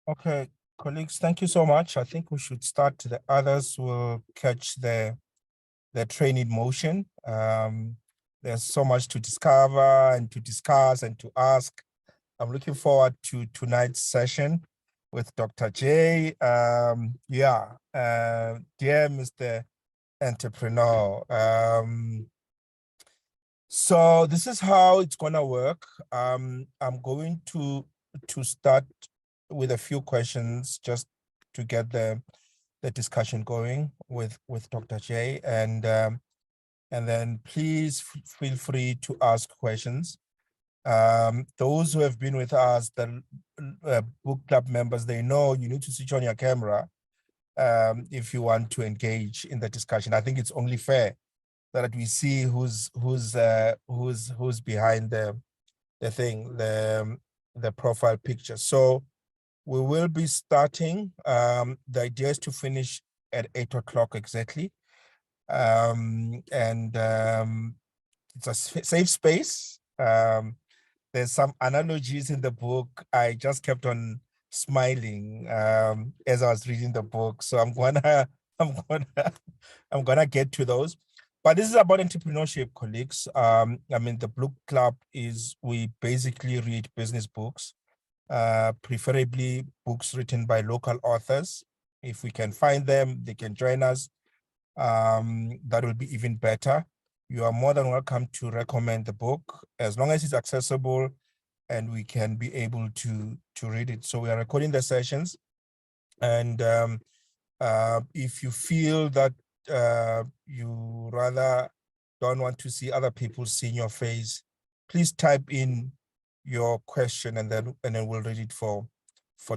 Okay, colleagues, thank you so much. I think we should start. The others will catch the train in motion. There's so much to discover and to discuss and to ask. I'm looking forward to tonight's session with Dr. J. Dear Mr. Entrepreneur. So this is how it's gonna work. I'm going to start with a few questions just to get the discussion going with Dr. J, and then please feel free to ask questions. Those who have been with us, the book club members, they know you need to switch on your camera if you want to engage in the discussion. I think it's only fair that we see who's behind the thing, the profile picture. So we will be starting. The idea is to finish at 8 o'clock exactly. It's a safe space. There's some analogies in the book. I just kept on smiling as I was reading the book. So I'm gonna get to those. But this is about entrepreneurship, colleagues. I mean, the Book Club is, we basically read business books, preferably books written by local authors. If we can find them, they can join us. That will be even better. You are more than welcome to recommend the book as long as it's accessible and we can be able to read it. So we are recording the sessions. And if you feel that you rather don't want to see other people seeing your face, please type in your question and then we'll read it for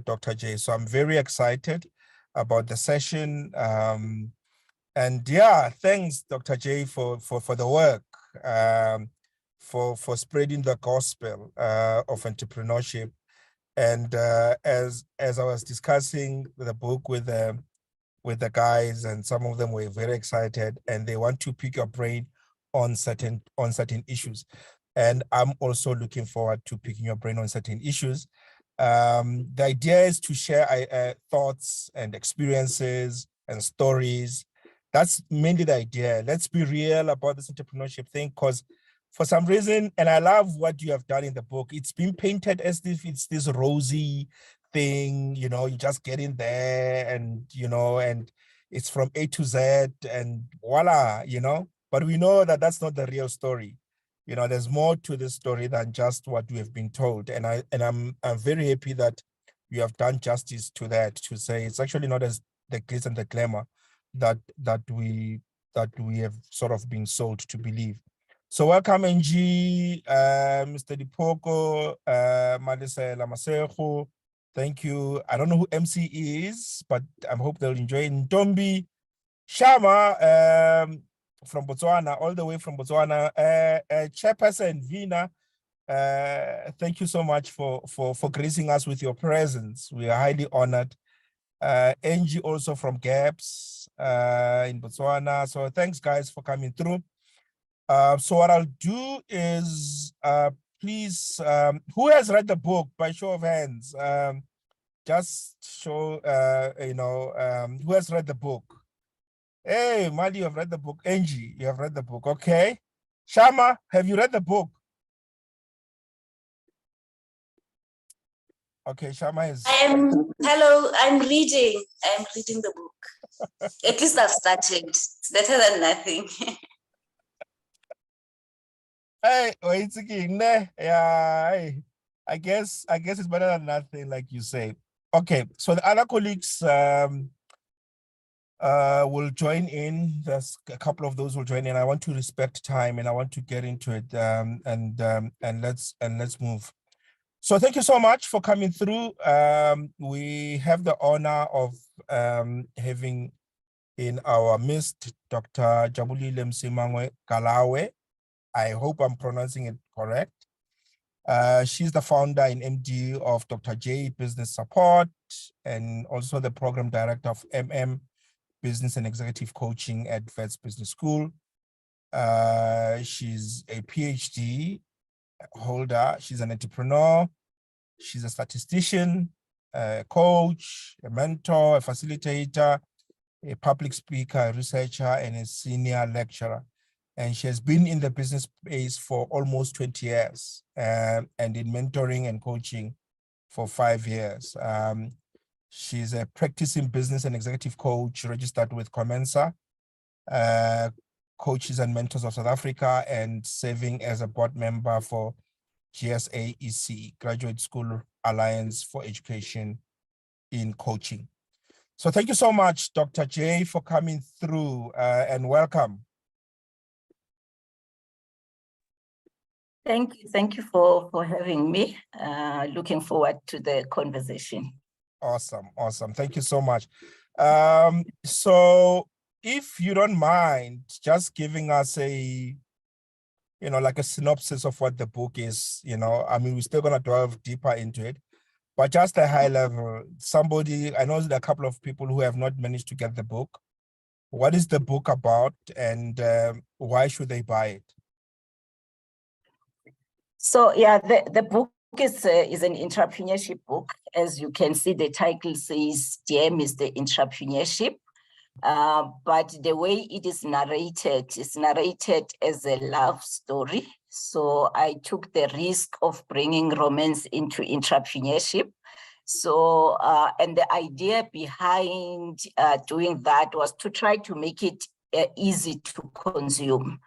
Dr. J. So I'm very excited about the session. And yeah, thanks, Dr. J, for the work, for spreading the gospel of entrepreneurship. And as I was discussing the book with the guys, and some of them were very excited and they want to pick your brain on certain issues. And I'm also looking forward to picking your brain on certain issues. The idea is to share thoughts and experiences and stories. That's mainly the idea. Let's be real about this entrepreneurship thing, because for some reason, and I love what you have done in the book, it's been painted as if it's this rosy thing, you know, you just get in there and, you know, and it's from A to Z and voila, you know, but we know that that's not the real story. You know, there's more to this story than just what we have been told. And I'm very happy that you have done justice to that, to say it's actually not as the glitz and the glamour that we have sort of been sold to believe. So welcome, NG, Mr. Dipoko, Malisa Lamasejo. Thank you. I don't know who MC is, but I hope they'll enjoy. Ntombi Shama from Botswana, all the way from Botswana. Chairperson Vina, thank you so much for gracing us with your presence. We are highly honored. Angie also from GAPS in Botswana. So thanks, guys, for coming through. So what I'll do is, please, who has read the book by show of hands? Just show, you know, who has read the book? Hey, Mali, you have read the book. Angie, you have read the book. Okay. Shama, have you read the book? Okay, Shama is. Hello, I'm reading the book. At least I've started. It's better than nothing. Hey, wait again. Yeah, I guess it's better than nothing, like you say. Okay, so the other colleagues will join in. There's a couple of those will join in. I want to respect time and I want to get into it. And let's move. So thank you so much for coming through. We have the honor of having in our midst Dr. Jabulile Msimango-Galawe. I hope I'm pronouncing it correct. She's the founder and MD of DrJ Business Support and also the program director of Business and Executive Coaching at Wits Business School. She's a PhD holder. She's an entrepreneur. She's a statistician. a coach, a mentor, a facilitator, a public speaker, a researcher, and a senior lecturer. And she has been in the business space for almost 20 years and in mentoring and coaching for 5 years. She's a practicing business and executive coach registered with Comensa, Coaches and Mentors of South Africa, and serving as a board member for GSAEC, Graduate School Alliance for Education in Coaching. So thank you so much, Dr. J, for coming through and welcome. Thank you for having me. Looking forward to the conversation. Awesome. Thank you so much. So if you don't mind just giving us a, like a synopsis of what the book is, I mean, we're still going to delve deeper into it, but just a high level, I know there are a couple of people who have not managed to get the book. What is the book about, and why should they buy it? So yeah, the book is an entrepreneurship book. As you can see, the title says Dear Mr Entrepreneurship. But the way it is narrated as a love story. So I took the risk of bringing romance into entrepreneurship. So, and the idea behind doing that was to try to make it easy to consume,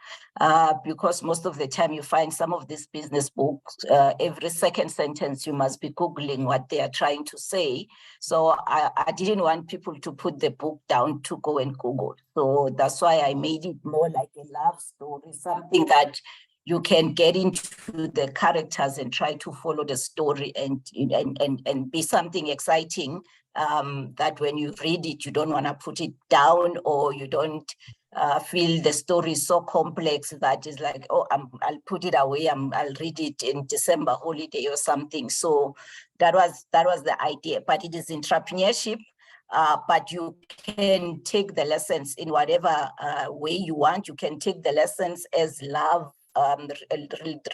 because most of the time you find some of these business books, every second sentence you must be Googling what they are trying to say. So I didn't want people to put the book down to go and Google. So that's why I made it more like a love story, something that you can get into the characters and try to follow the story and be something exciting, that when you read it, you don't want to put it down, or you don't feel the story is so complex that is like, oh, I'll put it away, I'll read it in December holiday or something. So that was the idea. But it is entrepreneurship, but you can take the lessons in whatever way you want. You can take the lessons as love,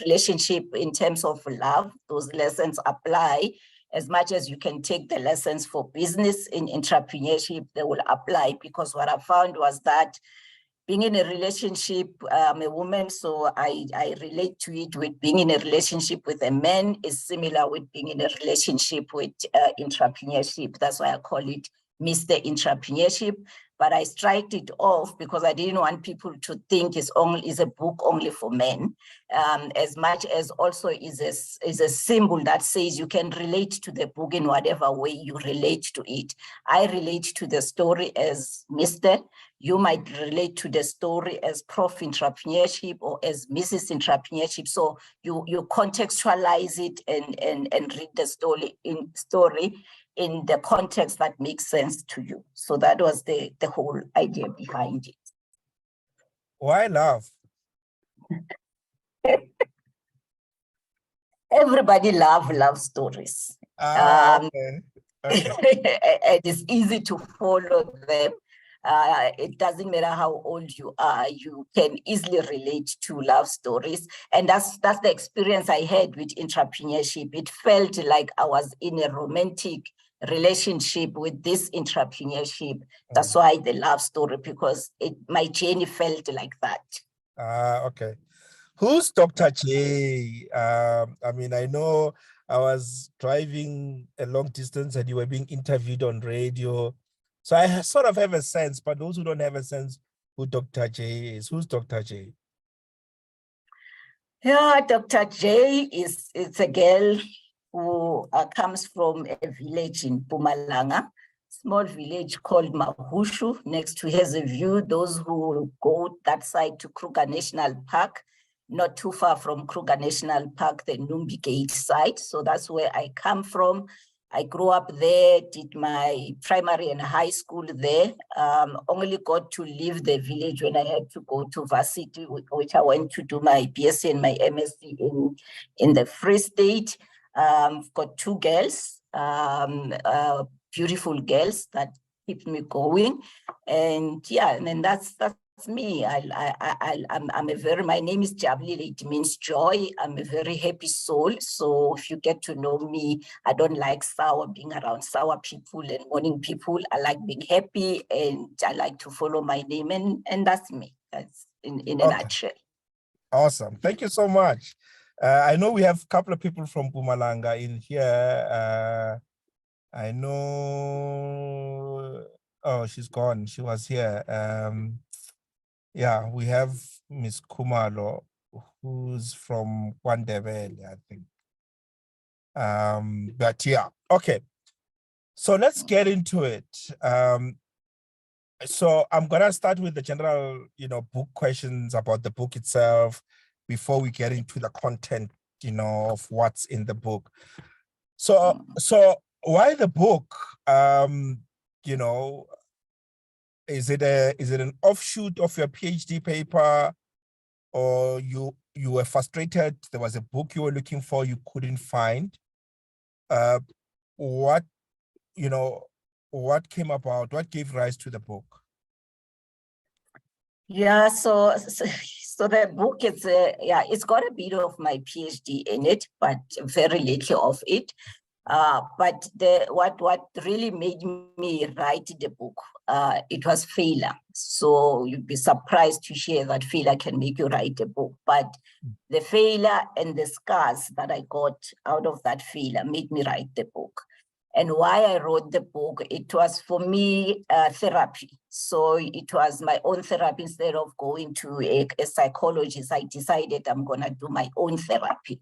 relationship in terms of love. Those lessons apply as much as you can take the lessons for business in entrepreneurship. They will apply, because what I found was that being in a relationship, I'm a woman, so I relate to it with being in a relationship with a man is similar with being in a relationship with entrepreneurship. That's why I call it Mr. Entrepreneurship. But I striked it off because I didn't want people to think it's a book only for men, as much as also is a symbol that says you can relate to the book in whatever way you relate to it. I relate to the story as Mr. You might relate to the story as Prof Entrepreneurship or as Mrs. Entrepreneurship. So you contextualize it and read the story in the context that makes sense to you. So that was the whole idea behind it. Why love? Everybody love stories. Okay. It is easy to follow them. It doesn't matter how old you are, you can easily relate to love stories. And that's the experience I had with entrepreneurship. It felt like I was in a romantic relationship with this entrepreneurship. That's why the love story, because my journey felt like that. Okay. Who's Dr. J? I mean, I know I was driving a long distance and you were being interviewed on radio. So I sort of have a sense, but those who don't have a sense who Dr. J is, who's Dr. J? Yeah, Dr. J is a girl who comes from a village in Mpumalanga, small village called Mahushu, next to Hazyview. Those who go that side to Kruger National Park, not too far from Kruger National Park, the Numbi Gate side. So that's where I come from. I grew up there, did my primary and high school there. Only got to leave the village when I had to go to varsity, which I went to do my BSc and my MSc in the Free State. Got two girls, beautiful girls that keep me going. And yeah, and then that's me. I'm a very, my name is Jabulile, it means joy. I'm a very happy soul. So if you get to know me, I don't like being around sour people and mourning people. I like being happy and I like to follow my name, and that's me. That's in a nutshell. Awesome. Thank you so much. I know we have a couple of people from Mpumalanga in here. I know, oh, she's gone. She was here. Yeah, we have Miss Kumalo, who's from Kwandebele, I think. But yeah, okay. So let's get into it. So I'm gonna start with the general, book questions about the book itself before we get into the content, of what's in the book. So why the book? Is it an offshoot of your PhD paper, or you were frustrated? There was a book you were looking for, you couldn't find. What came about? What gave rise to the book? Yeah, so the book is it's got a bit of my PhD in it, but very little of it. But what really made me write the book, it was failure. So you'd be surprised to hear that failure can make you write a book. But the failure and the scars that I got out of that failure made me write the book. And why I wrote the book, it was for me therapy. So it was my own therapy. Instead of going to a psychologist, I decided I'm going to do my own therapy.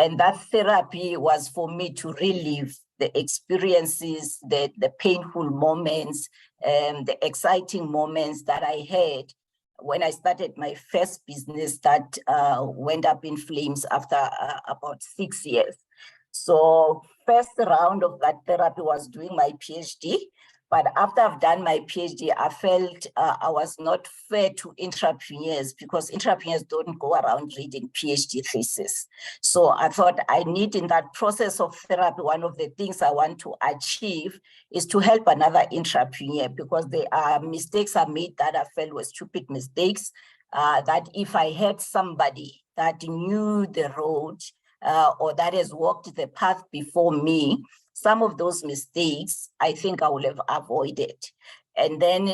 And that therapy was for me to relive the experiences, the painful moments, the exciting moments that I had when I started my first business that went up in flames after about 6 years. So first round of that therapy was doing my PhD. But after I've done my PhD, I felt I was not fair to entrepreneurs because entrepreneurs don't go around reading PhD thesis. So I thought I need, in that process of therapy, one of the things I want to achieve is to help another entrepreneur, because there are mistakes I made that I felt were stupid mistakes, that if I had somebody that knew the road or that has walked the path before me, some of those mistakes, I think I would have avoided. And then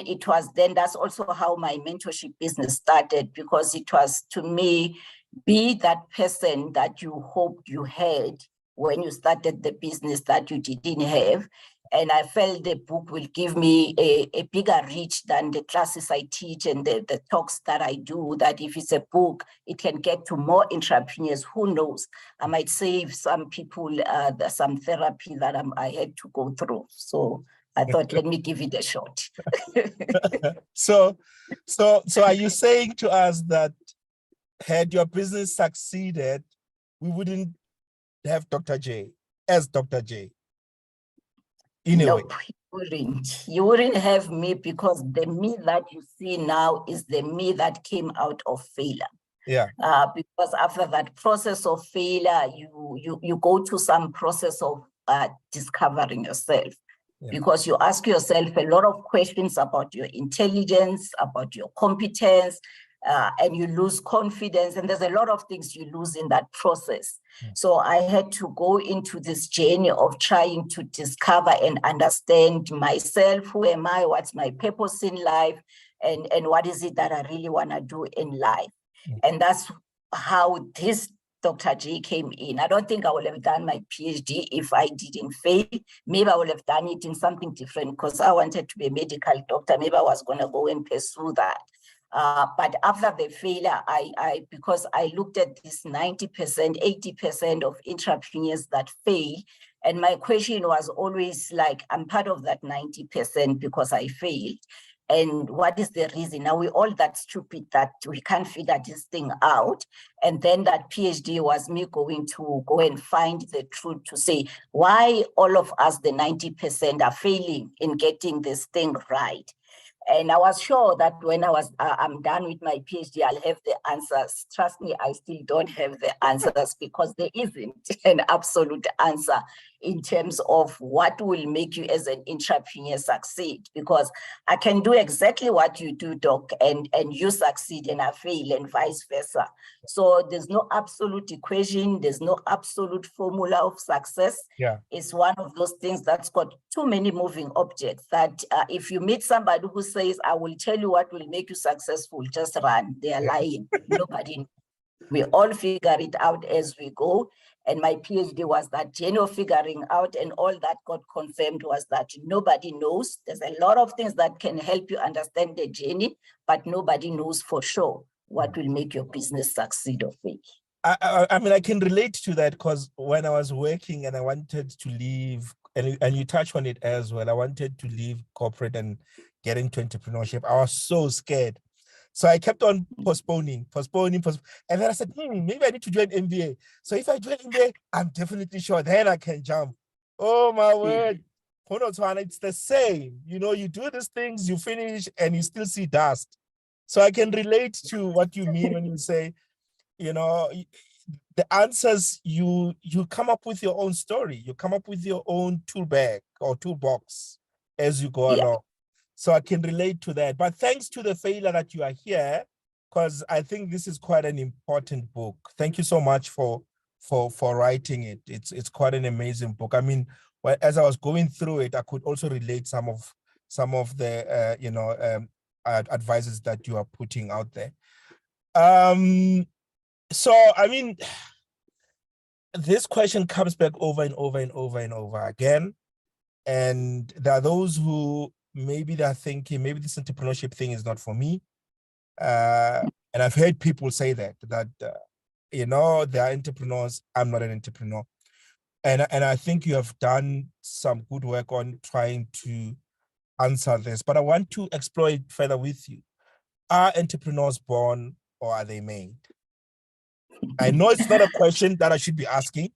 that's also how my mentorship business started, because it was, to me, be that person that you hoped you had when you started the business that you didn't have. And I felt the book will give me a bigger reach than the classes I teach and the talks that I do, that if it's a book, it can get to more entrepreneurs. Who knows? I might save some people some therapy that I had to go through. So I thought, let me give it a shot. So are you saying to us that had your business succeeded, we wouldn't have Dr. J as Dr. J? Nope, you wouldn't have me, because the me that you see now is the me that came out of failure. Yeah. Because after that process of failure, you go to some process of discovering yourself. Yeah. Because you ask yourself a lot of questions about your intelligence, about your competence, and you lose confidence. And there's a lot of things you lose in that process. So I had to go into this journey of trying to discover and understand myself. Who am I? What's my purpose in life? And what is it that I really want to do in life? And that's how this Dr. J came in. I don't think I would have done my PhD if I didn't fail. Maybe I would have done it in something different, because I wanted to be a medical doctor. Maybe I was going to go and pursue that. But after the failure, because I looked at this 90%, 80% of entrepreneurs that fail, and my question was always like, I'm part of that 90% because I failed. And what is the reason? Now we're all that stupid that we can't figure this thing out. And then that PhD was me going to go and find the truth, to say why all of us, the 90%, are failing in getting this thing right. And I was sure that when I'm done with my PhD, I'll have the answers. Trust me, I still don't have the answers, because there isn't an absolute answer. in terms of what will make you as an entrepreneur succeed, because I can do exactly what you do, Doc, and you succeed and I fail and vice versa. So there's no absolute equation, there's no absolute formula of success. Yeah. It's one of those things that's got too many moving objects that if you meet somebody who says, I will tell you what will make you successful, just run. They are lying. Nobody knows. We all figure it out as we go. And my PhD was that journey of figuring out, and all that got confirmed was that nobody knows. There's a lot of things that can help you understand the journey, but nobody knows for sure what will make your business succeed or fail. I mean, I can relate to that, because when I was working and I wanted to leave, and you touch on it as well, I wanted to leave corporate and get into entrepreneurship. I was so scared. So I kept on postponing. And then I said, maybe I need to join MBA. So if I join MBA, I'm definitely sure then I can jump. Oh my word. It's the same. You know, you do these things, you finish and you still see dust. So I can relate to what you mean when you say, you know, the answers, you come up with your own story. You come up with your own tool bag or toolbox as you go along. So I can relate to that. But thanks to the failure that you are here, because I think this is quite an important book. Thank you so much for writing it. It's quite an amazing book. I mean, as I was going through it, I could also relate some of the advices that you are putting out there. So I mean, this question comes back over and over and over and over again. And there are those who maybe they're thinking, maybe this entrepreneurship thing is not for me. And I've heard people say that they are entrepreneurs, I'm not an entrepreneur. And I think you have done some good work on trying to answer this, but I want to explore it further with you. Are entrepreneurs born or are they made? I know it's not a question that I should be asking,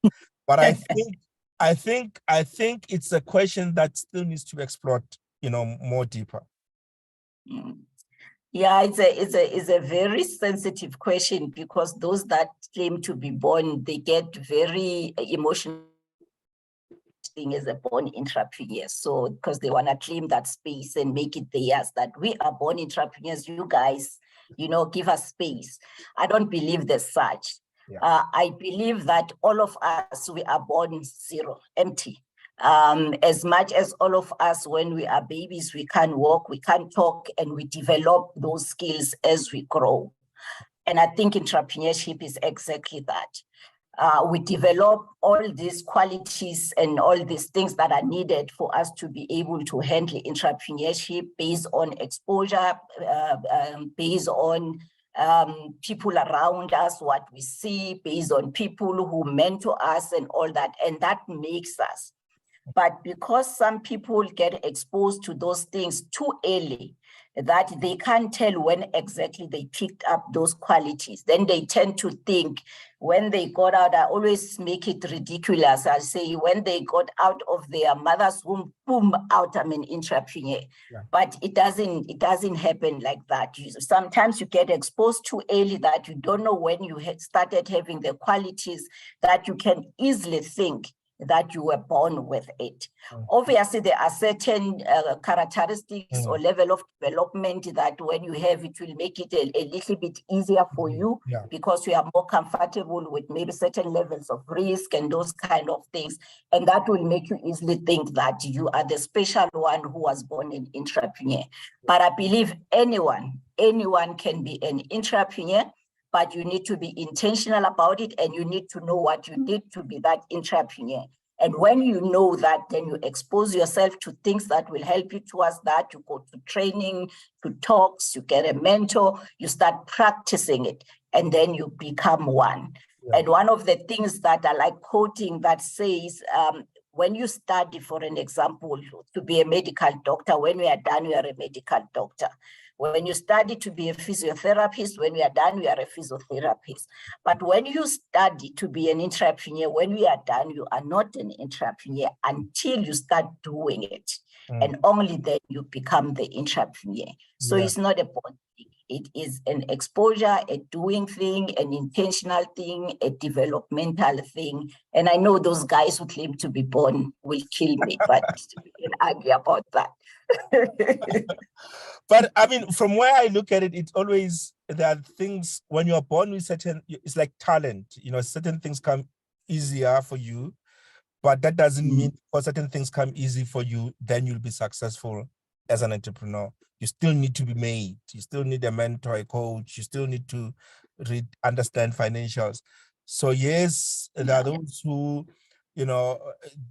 but I think it's a question that still needs to be explored, more deeper. Yeah, it's a very sensitive question, because those that claim to be born, they get very emotional as a born entrepreneur. So because they want to claim that space and make it theirs, that we are born entrepreneurs, you guys, give us space. I don't believe there's such. Yeah. I believe that all of us, we are born zero, empty. As much as all of us, when we are babies, we can't walk, we can't talk, and we develop those skills as we grow. And I think entrepreneurship is exactly that. We develop all these qualities and all these things that are needed for us to be able to handle entrepreneurship based on exposure, based on people around us, what we see, based on people who mentor us and all that, and that makes us. But because some people get exposed to those things too early, that they can't tell when exactly they picked up those qualities, then they tend to think when they got out, I always make it ridiculous. I say when they got out of their mother's womb, boom, out, I'm an entrepreneur. Yeah. But it doesn't happen like that. Sometimes you get exposed too early that you don't know when you had started having the qualities that you can easily think that you were born with it. Obviously, there are certain characteristics or level of development that when you have it will make it a little bit easier for you, because you are more comfortable with maybe certain levels of risk and those kind of things. And that will make you easily think that you are the special one who was born an entrepreneur. But I believe anyone can be an entrepreneur, but you need to be intentional about it, and you need to know what you need to be that entrepreneur. And when you know that, then you expose yourself to things that will help you towards that. You go to training, to talks, you get a mentor, you start practicing it, and then you become one. Yeah. And one of the things that I like quoting that says, when you study, for an example, to be a medical doctor, when we are done, we are a medical doctor. When you study to be a physiotherapist, when we are done, we are a physiotherapist. But when you study to be an entrepreneur, when we are done, you are not an entrepreneur until you start doing it. And only then you become the entrepreneur. So it's not a born thing. It is an exposure, a doing thing, an intentional thing, a developmental thing. And I know those guys who claim to be born will kill me, but we can argue about that. But I mean, from where I look at it, it's always, there are things when you're born with certain, it's like talent, certain things come easier for you, but that doesn't mean for certain things come easy for you, then you'll be successful as an entrepreneur. You still need to be made. You still need a mentor, a coach. You still need to understand financials. So yes, there are those who,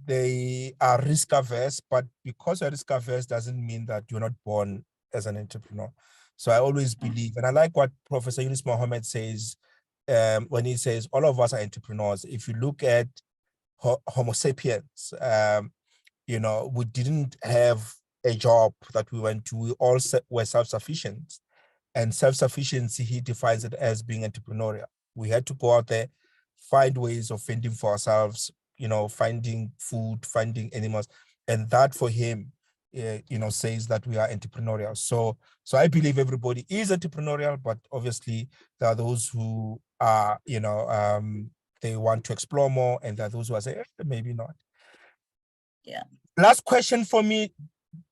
they are risk averse, but because you're risk averse doesn't mean that you're not born as an entrepreneur. So I always believe, and I like what Professor Yunus Mohammed says when he says all of us are entrepreneurs. If you look at Homo sapiens, we didn't have a job that we went to. We all were self-sufficient, and self-sufficiency, he defines it as being entrepreneurial. We had to go out there, find ways of fending for ourselves, finding food, finding animals, and that for him, says that we are entrepreneurial. So I believe everybody is entrepreneurial, but obviously there are those who are, they want to explore more, and there are those who are saying, maybe not. Yeah. Last question for me,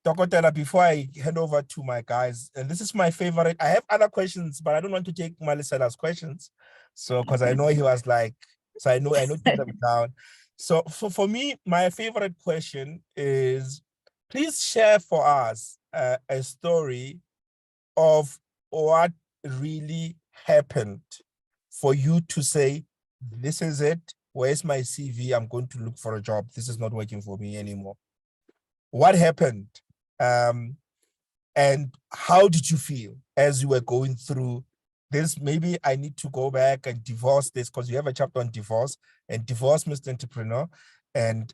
Dokotela, before I hand over to my guys, and this is my favorite. I have other questions, but I don't want to take Malisela's questions. So, because I know he was like, so I know to them down. So for me, my favorite question is, please share for us a story of what really happened for you to say, this is it. Where's my CV? I'm going to look for a job. This is not working for me anymore. What happened? And how did you feel as you were going through this? Maybe I need to go back and divorce this, because you have a chapter on divorce, and divorce Mr. Entrepreneur, and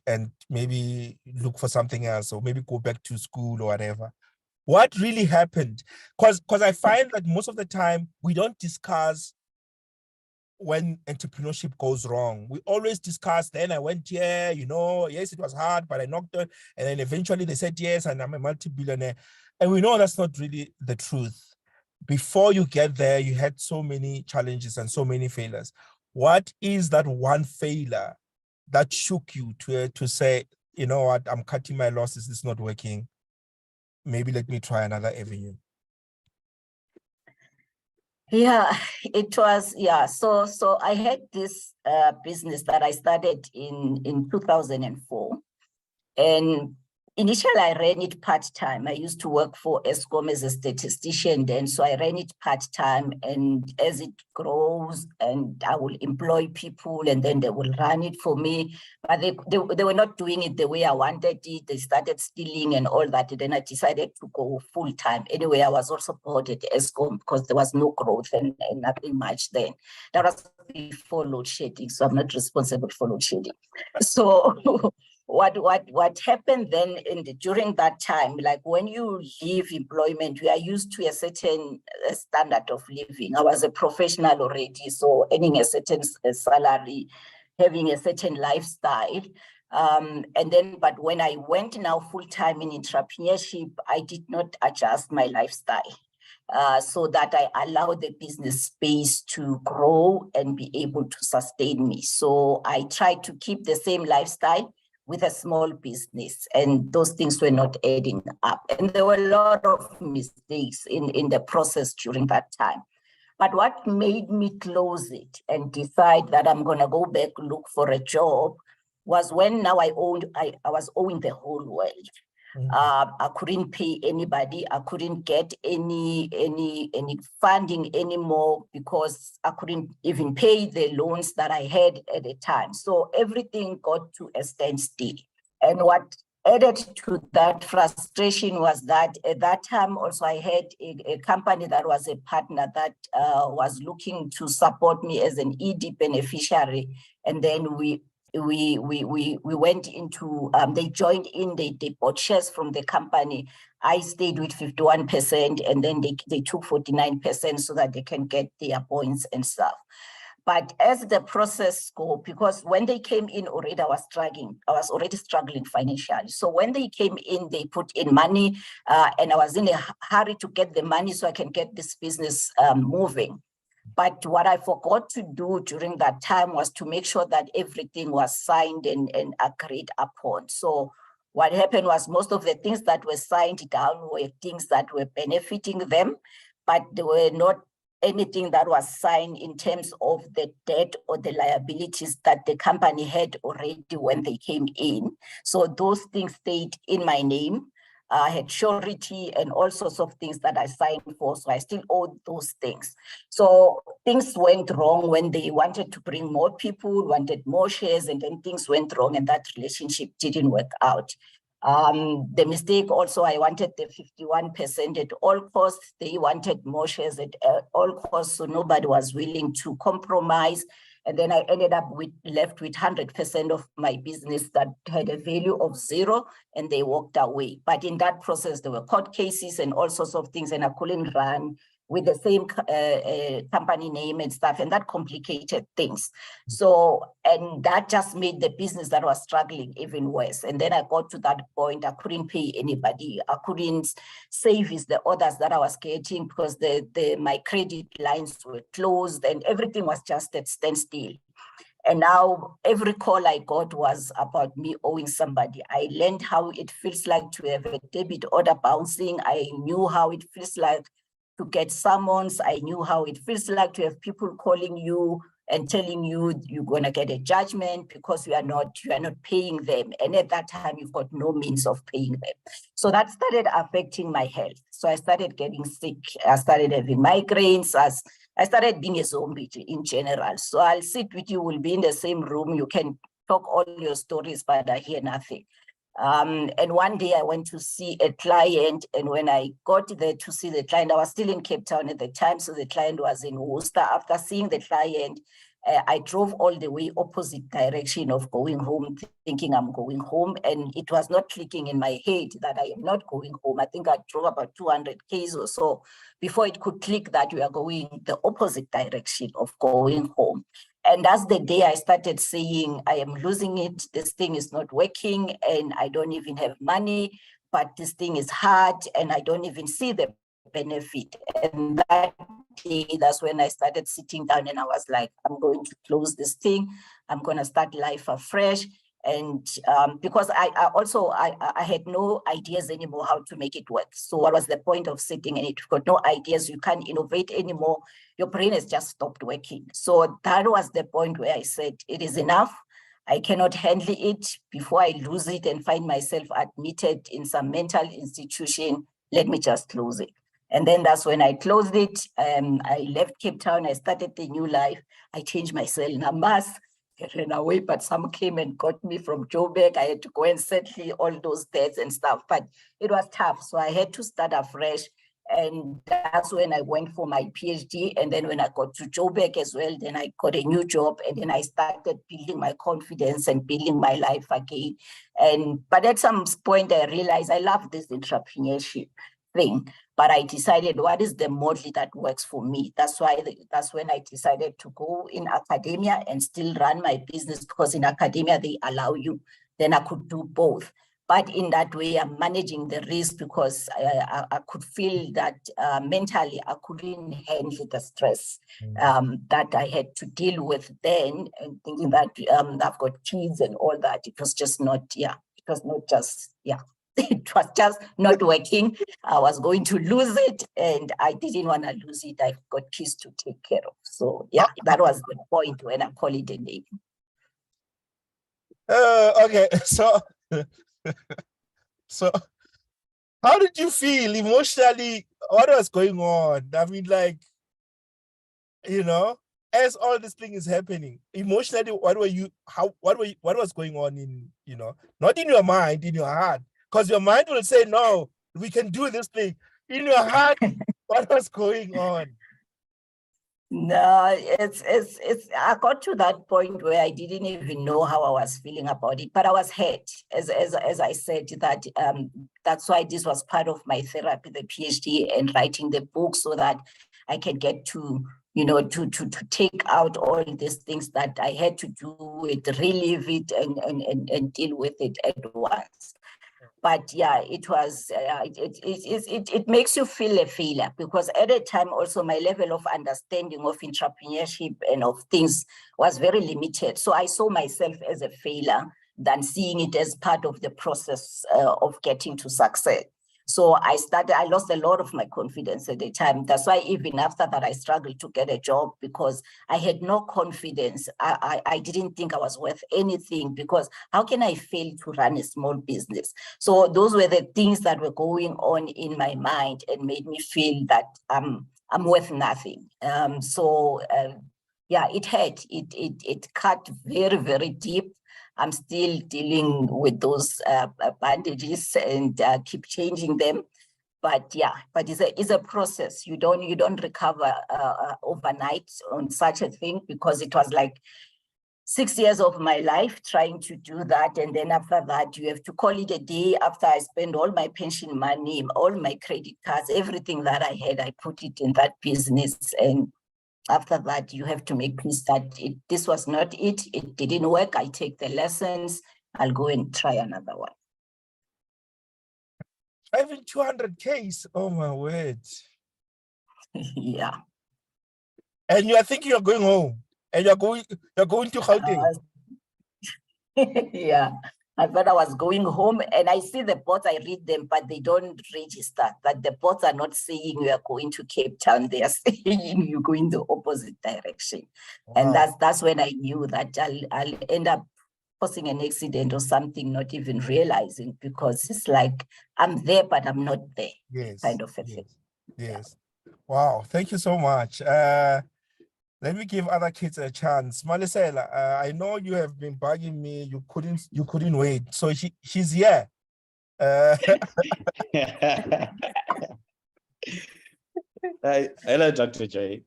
maybe look for something else, or maybe go back to school or whatever. What really happened? Because I find that most of the time we don't discuss when entrepreneurship goes wrong. We always discuss, then I went here, yes, it was hard, but I knocked it. And then eventually they said yes, and I'm a multi-billionaire. And we know that's not really the truth. Before you get there, you had so many challenges and so many failures. What is that one failure that shook you to say, you know what, I'm cutting my losses, this is not working. Maybe let me try another avenue. Yeah, it was, So I had this business that I started in 2004. And initially I ran it part-time. I used to work for Eskom as a statistician then. So I ran it part-time, and as it grows, and I will employ people, and then they will run it for me. But they were not doing it the way I wanted it. They started stealing and all that. And then I decided to go full-time. Anyway, I was also bored at Eskom because there was no growth and nothing much then. That was before load shedding, so I'm not responsible for load shedding. So what happened then during that time, like when you leave employment, we are used to a certain standard of living. I was a professional already, so earning a certain salary, having a certain lifestyle. But when I went now full-time in entrepreneurship, I did not adjust my lifestyle. So that I allow the business space to grow and be able to sustain me. So I tried to keep the same lifestyle with a small business, and those things were not adding up. And there were a lot of mistakes in the process during that time. But what made me close it and decide that I'm going to go back, look for a job, was when now I was owing the whole world. I couldn't pay anybody. I couldn't get any funding anymore because I couldn't even pay the loans that I had at the time. So everything got to a standstill. And what added to that frustration was that at that time also I had a company that was a partner that was looking to support me as an ED beneficiary. And then we went into, they joined in, they bought shares from the company. I stayed with 51%, and then they took 49% so that they can get their points and stuff. But as the process go, because when they came in already, I was already struggling financially. So when they came in, they put in money, and I was in a hurry to get the money so I can get this business moving. But what I forgot to do during that time was to make sure that everything was signed and agreed upon. So what happened was most of the things that were signed down were things that were benefiting them, but they were not anything that was signed in terms of the debt or the liabilities that the company had already when they came in. So those things stayed in my name. I had surety and all sorts of things that I signed for. So I still owe those things. So things went wrong when they wanted to bring more people, wanted more shares, and then things went wrong and that relationship didn't work out. The mistake also, I wanted the 51% at all costs. They wanted more shares at all costs, so nobody was willing to compromise. And then I ended up left with 100% of my business that had a value of 0, and they walked away. But in that process, there were court cases and all sorts of things, and I couldn't run with the same company name and stuff, and that complicated things. So, and that just made the business that was struggling even worse. And then I got to that point, I couldn't pay anybody. I couldn't service the orders that I was getting because my credit lines were closed and everything was just at standstill. And now every call I got was about me owing somebody. I learned how it feels like to have a debit order bouncing. I knew how it feels like to get summons. I knew how it feels like to have people calling you and telling you you're going to get a judgment because you are not paying them. And at that time, you've got no means of paying them. So that started affecting my health. So I started getting sick. I started having migraines. I started being a zombie in general. So I'll sit with you, we'll be in the same room. You can talk all your stories, but I hear nothing. And one day I went to see a client, and when I got there to see the client, I was still in Cape Town at the time, so the client was in Worcester. After seeing the client, I drove all the way opposite direction of going home, thinking I'm going home, and it was not clicking in my head that I am not going home. I think I drove about 200 k's or so before it could click that we are going the opposite direction of going home. And that's the day I started saying, I am losing it, this thing is not working, and I don't even have money, but this thing is hard, and I don't even see the benefit. And that day, that's when I started sitting down and I was like, I'm going to close this thing. I'm going to start life afresh. And because I had no ideas anymore how to make it work. So what was the point of sitting and you've got no ideas, you can't innovate anymore, your brain has just stopped working. So that was the point where I said, it is enough. I cannot handle it before I lose it and find myself admitted in some mental institution. Let me just close it. And then that's when I closed it. I left Cape Town. I started the new life. I changed my cell numbers. I ran away, but some came and got me from Joburg. I had to go and settle all those debts and stuff, but it was tough. So I had to start afresh. And that's when I went for my PhD. And then when I got to Joburg as well, then I got a new job. And then I started building my confidence and building my life again. But at some point, I realized I love this entrepreneurship thing. But I decided, what is the model that works for me? That's when I decided to go in academia and still run my business, because in academia, they allow you. Then I could do both. But in that way, I'm managing the risk because I could feel that mentally I couldn't handle the stress that I had to deal with then, and thinking that I've got kids and all that. It was just not, it was just not working. I was going to lose it, and I didn't want to lose it. I've got kids to take care of. So that was the point when I call it a name. Okay, so how did you feel emotionally? What was going on? I mean, like, as all this thing is happening, emotionally, what was going on in, not in your mind, in your heart? Because your mind will say, no, we can do this thing. In your heart, what was going on? No, it's I got to that point where I didn't even know how I was feeling about it, but I was hurt. As I said, that that's why this was part of my therapy, the PhD, and writing the book, so that I can get to to take out all these things that I had to do it, relive it and deal with it at once. But yeah, it was, it makes you feel a failure, because at a time also my level of understanding of entrepreneurship and of things was very limited. So I saw myself as a failure than seeing it as part of the process of getting to success. So I lost a lot of my confidence at the time. That's why even after that, I struggled to get a job, because I had no confidence. I didn't think I was worth anything, because how can I fail to run a small business? So those were the things that were going on in my mind and made me feel that I'm worth nothing. Yeah, it cut very, very deep. I'm still dealing with those bandages and keep changing them. But yeah, but it's a process. You don't recover overnight on such a thing, because it was like 6 years of my life trying to do that. And then after that, you have to call it a day. After I spend all my pension money, all my credit cards, everything that I had, I put it in that business. And after that, you have to make peace that this was not it. It didn't work. I take the lessons. I'll go and try another one. Even 200Ks. Oh my word. Yeah. And you are thinking you're going home, and you're going to Gauteng. Yeah. I thought I was going home, and I see the boards, I read them, but they don't register. That the boards are not saying you are going to Cape Town. They are saying you go in the opposite direction. Wow. And that's when I knew that I'll end up causing an accident or something, not even realizing, because it's like I'm there, but I'm not there. Yes. Kind of a thing. Yes. Yeah. Wow. Thank you so much. Let me give other kids a chance. Malisela, I know you have been bugging me. You couldn't wait. So she's here. Hello, Dr. J.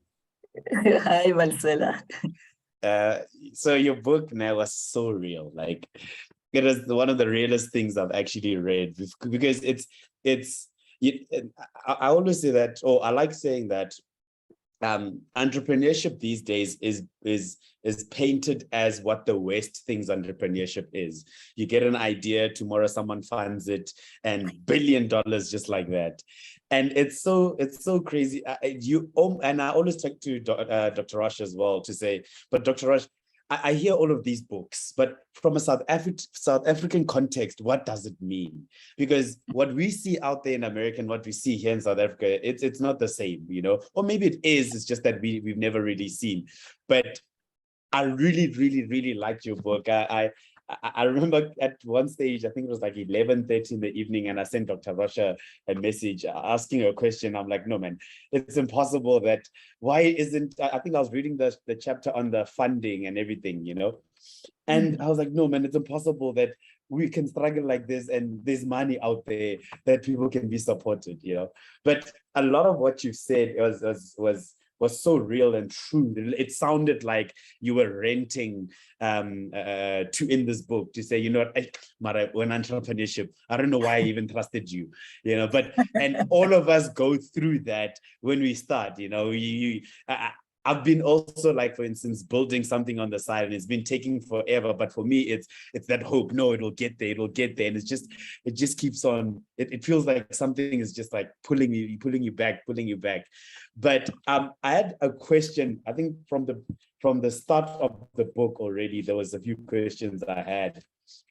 Hi, Marcela. So your book now was so real. Like, it was one of the realest things I've actually read, because I always say that, or I like saying that, entrepreneurship these days is painted as what the West thinks entrepreneurship is. You get an idea, tomorrow someone funds it, and $1 billion just like that. And it's so crazy. And I always talk to Dr. Rush as well to say, but Dr. Rush, I hear all of these books, but from a South African context, what does it mean? Because what we see out there in America and what we see here in South Africa, it's not the same, or maybe it is. It's just that we've never really seen. But I really, really, really liked your book. I remember at one stage, I think it was like 11:30 in the evening, and I sent Dr. Russia a message asking her a question. I'm like, no, man, it's impossible that, why isn't, I think I was reading the chapter on the funding and everything, and I was like, no, man, it's impossible that we can struggle like this and there's money out there that people can be supported, But a lot of what you said was so real and true. It sounded like you were renting in this book to say, Mara, when entrepreneurship, I don't know why I even trusted you, but, and all of us go through that when we start, I've been also, like, for instance, building something on the side, and it's been taking forever. But for me, it's that hope. No, it'll get there. And it just keeps on. It feels like something is just like pulling you back. But I had a question. I think from the start of the book already, there was a few questions I had,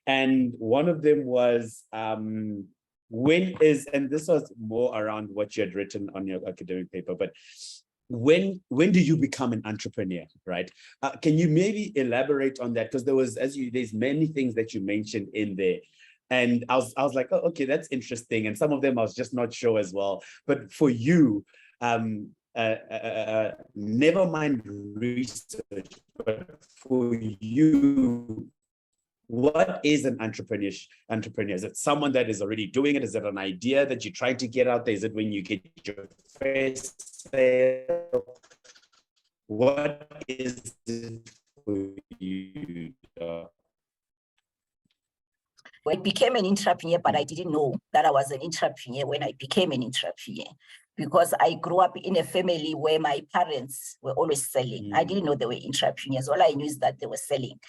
and one of them was, and this was more around what you had written on your academic paper, but when do you become an entrepreneur, right? Can you maybe elaborate on that? Because there's many things that you mentioned in there, and I was like, oh, okay, that's interesting, and some of them I was just not sure as well. But for you, never mind research, but for you, what is an entrepreneur? Is it someone that is already doing it? Is it an idea that you're trying to get out there? Is it when you get your first sale? What is it for you? I became an entrepreneur, but I didn't know that I was an entrepreneur when I became an entrepreneur. because I grew up in a family where my parents were always selling. I didn't know they were entrepreneurs. All I knew is that they were selling.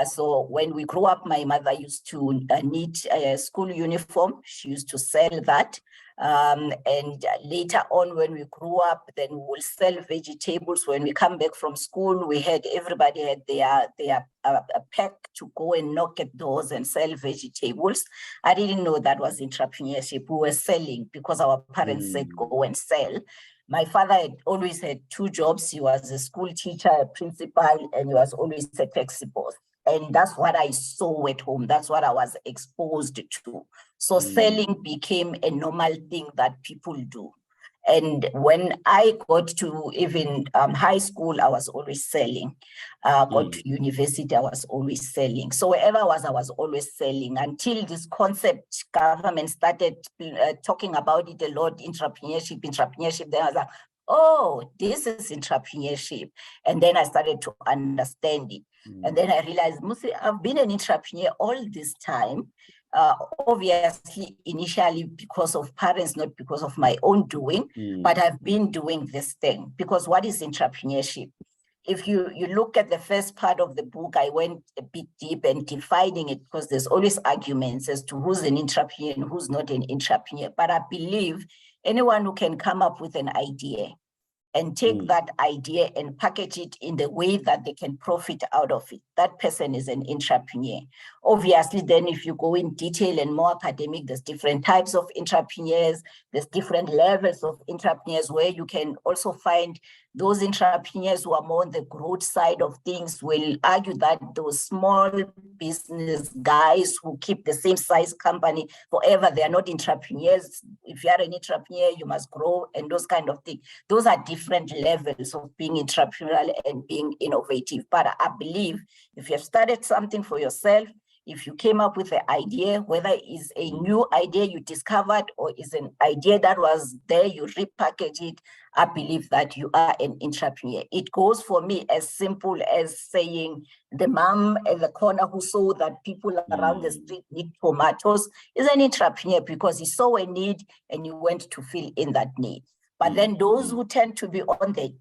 So when we grew up, my mother used to knit a school uniform. She used to sell that. And later on, when we grew up, then we will sell vegetables. When we come back from school, everybody had their pack to go and knock at doors and sell vegetables. I didn't know that was entrepreneurship. We were selling because our parents said go and sell. My father had always had two jobs. He was a school teacher, a principal, and he was always a taxi boss. And that's what I saw at home. That's what I was exposed to. So selling became a normal thing that people do. And when I got to even high school, I was always selling. Got to university, I was always selling. So wherever I was always selling until this concept, government started talking about it a lot, entrepreneurship. Then I was like, oh, this is entrepreneurship. And then I started to understand it. And then I realized, Musi, I've been an entrepreneur all this time. Obviously, initially because of parents, not because of my own doing, but I've been doing this thing. Because what is entrepreneurship? If you look at the first part of the book, I went a bit deep and defining it because there's always arguments as to who's an entrepreneur and who's not an entrepreneur. But I believe anyone who can come up with an idea and take that idea and package it in the way that they can profit out of it, that person is an entrepreneur. Obviously, then if you go in detail and more academic, there's different types of entrepreneurs, there's different levels of entrepreneurs where you can also find those entrepreneurs who are more on the growth side of things will argue that those small business guys who keep the same size company forever, they are not entrepreneurs. If you are an entrepreneur, you must grow and those kind of things. Those are different levels of being entrepreneurial and being innovative. But I believe if you have started something for yourself, if you came up with an idea, whether it is a new idea you discovered or is an idea that was there, you repackage it, I believe that you are an entrepreneur. It goes for me as simple as saying the mom at the corner who saw that people around the street need tomatoes is an entrepreneur because he saw a need and he went to fill in that need. But then those who tend to be on the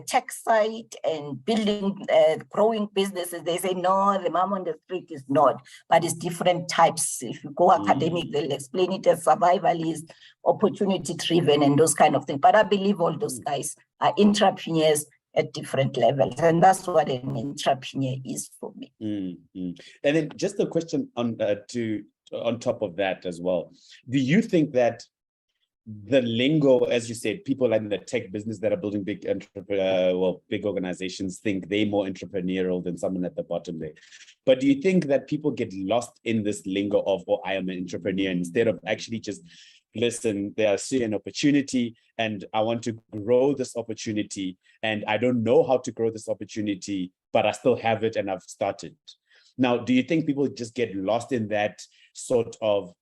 tech side and building, growing businesses, they say, no, the mom on the street is not, but it's different types. If you go academic, they'll explain it as survivalist, opportunity driven and those kind of things. But I believe all those guys are entrepreneurs at different levels. And that's what an entrepreneur is for me. And then just a question on top of that as well. Do you think that the lingo, as you said, people in the tech business that are building big organizations think they're more entrepreneurial than someone at the bottom there. But do you think that people get lost in this lingo of, oh, I am an entrepreneur, instead of actually just, listen, they are seeing an opportunity and I want to grow this opportunity and I don't know how to grow this opportunity, but I still have it and I've started. Now, do you think people just get lost in that sort of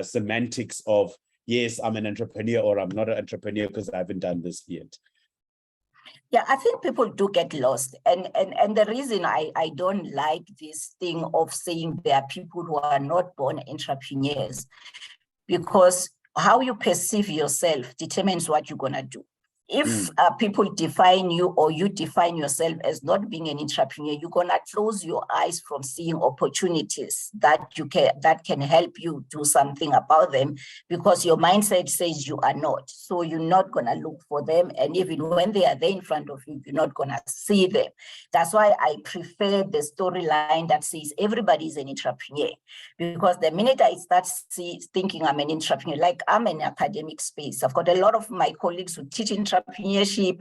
semantics of, yes, I'm an entrepreneur or I'm not an entrepreneur because I haven't done this yet? Yeah, I think people do get lost. And the reason I don't like this thing of saying there are people who are not born entrepreneurs, because how you perceive yourself determines what you're going to do. If people define you or you define yourself as not being an entrepreneur, you're gonna close your eyes from seeing opportunities that can help you do something about them, because your mindset says you are not. So you're not gonna look for them, and even when they are there in front of you, you're not gonna see them. That's why I prefer the storyline that says everybody is an entrepreneur, because the minute I start thinking I'm an entrepreneur, like I'm in academic space, I've got a lot of my colleagues who teach entrepreneurship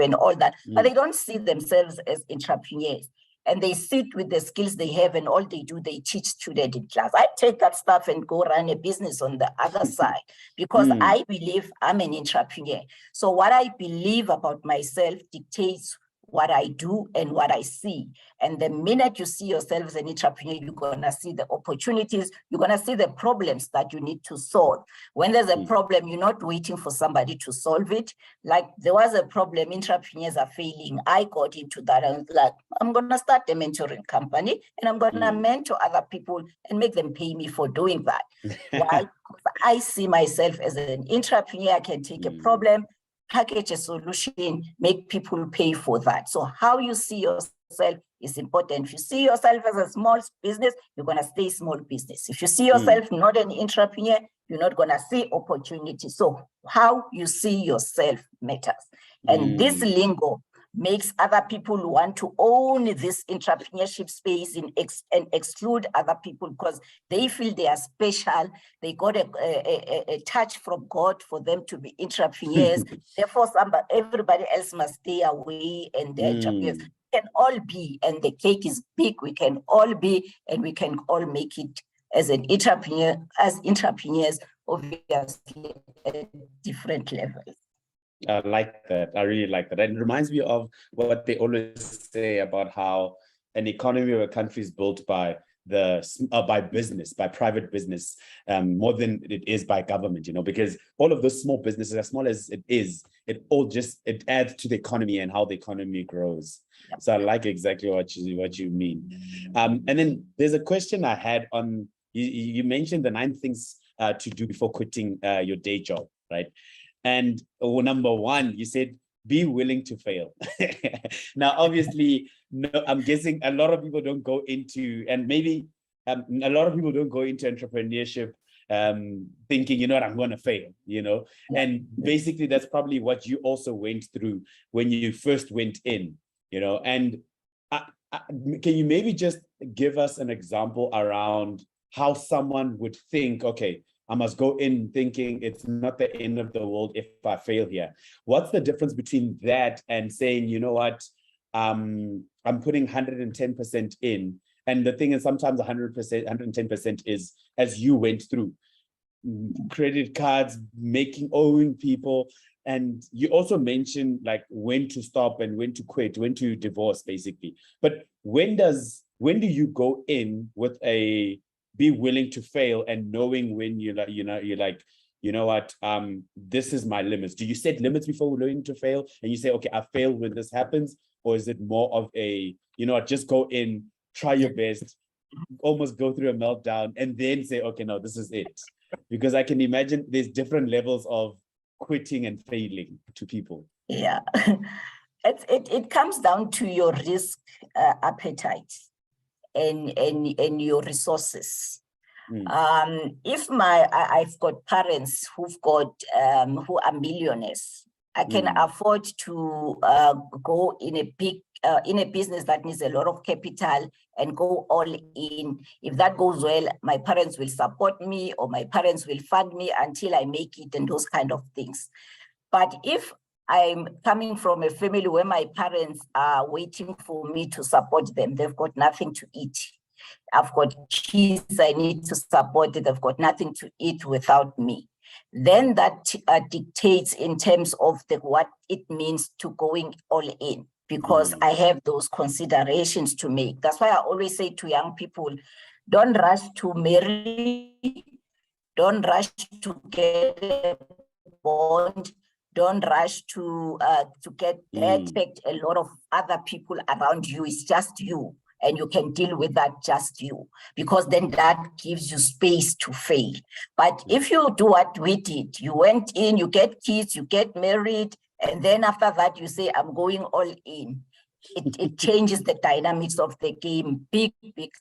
and all that, but they don't see themselves as entrepreneurs. And they sit with the skills they have, and all they do, they teach students in class. I take that stuff and go run a business on the other side, because I believe I'm an entrepreneur. So what I believe about myself dictates what I do and what I see. And the minute you see yourself as an entrepreneur, you're gonna see the opportunities, you're gonna see the problems that you need to solve. When there's a problem, you're not waiting for somebody to solve it. Like there was a problem, entrepreneurs are failing. I got into that and was like, I'm gonna start a mentoring company and I'm gonna mentor other people and make them pay me for doing that. Why? Because I see myself as an entrepreneur. I can take a problem, package a solution, make people pay for that. So how you see yourself is important. If you see yourself as a small business, you're going to stay small business. If you see yourself not an entrepreneur, you're not going to see opportunity. So how you see yourself matters. And this lingo makes other people want to own this entrepreneurship space and exclude other people because they feel they are special. They got a touch from God for them to be entrepreneurs. Therefore, everybody else must stay away and they're entrepreneurs. We can all be, and the cake is big. We can all be, and we can all make it as an entrepreneur, as entrepreneurs, obviously at different levels. I like that. I really like that. And it reminds me of what they always say about how an economy of a country is built by by business, by private business, more than it is by government, because all of those small businesses, as small as it is, it adds to the economy and how the economy grows. Yep. So I like exactly what you mean. And then there's a question I had on, you mentioned the 9 things to do before quitting your day job, right? And number 1, you said, be willing to fail. Now, obviously, no, I'm guessing a lot of people don't go into, and maybe a lot of people don't go into entrepreneurship thinking, I'm going to fail, and basically that's probably what you also went through when you first went in, and can you maybe just give us an example around how someone would think, okay, I must go in thinking it's not the end of the world if I fail here. What's the difference between that and saying, you know what, I'm putting 110% in. And the thing is, sometimes 100%, 110% is, as you went through, credit cards, owing people. And you also mentioned like when to stop and when to quit, when to divorce, basically. But when do you go in with be willing to fail and knowing when you're like, you know what, this is my limits? Do you set limits before willing to fail? And you say, okay, I failed when this happens? Or is it more of a, just go in, try your best, almost go through a meltdown and then say, okay, no, this is it? Because I can imagine there's different levels of quitting and failing to people. Yeah, it comes down to your risk appetite and your resources. If I've got parents who are millionaires, I can afford to go in a business that needs a lot of capital and go all in. If that goes well, my parents will support me or my parents will fund me until I make it and those kind of things. But if I'm coming from a family where my parents are waiting for me to support them, they've got nothing to eat. I've got kids I need to support, they've got nothing to eat without me. Then that dictates in terms of what it means to going all in, because I have those considerations to make. That's why I always say to young people, don't rush to marry, don't rush to get a bond, don't rush to expect a lot of other people around you. It's just you. And you can deal with that just you, because then that gives you space to fail. But if you do what we did, you went in, you get kids, you get married, and then after that you say, I'm going all in. It changes the dynamics of the game big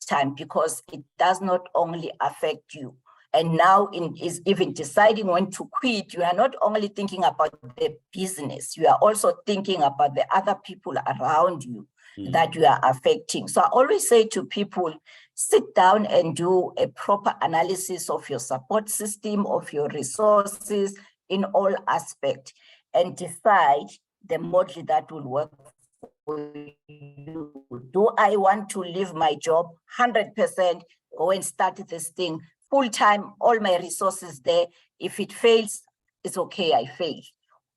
time, because it does not only affect you. And now is even deciding when to quit, you are not only thinking about the business, you are also thinking about the other people around you that you are affecting. So I always say to people, sit down and do a proper analysis of your support system, of your resources in all aspects, and decide the model that will work for you. Do I want to leave my job 100%, go and start this thing full-time, all my resources there? If it fails, it's okay, I failed.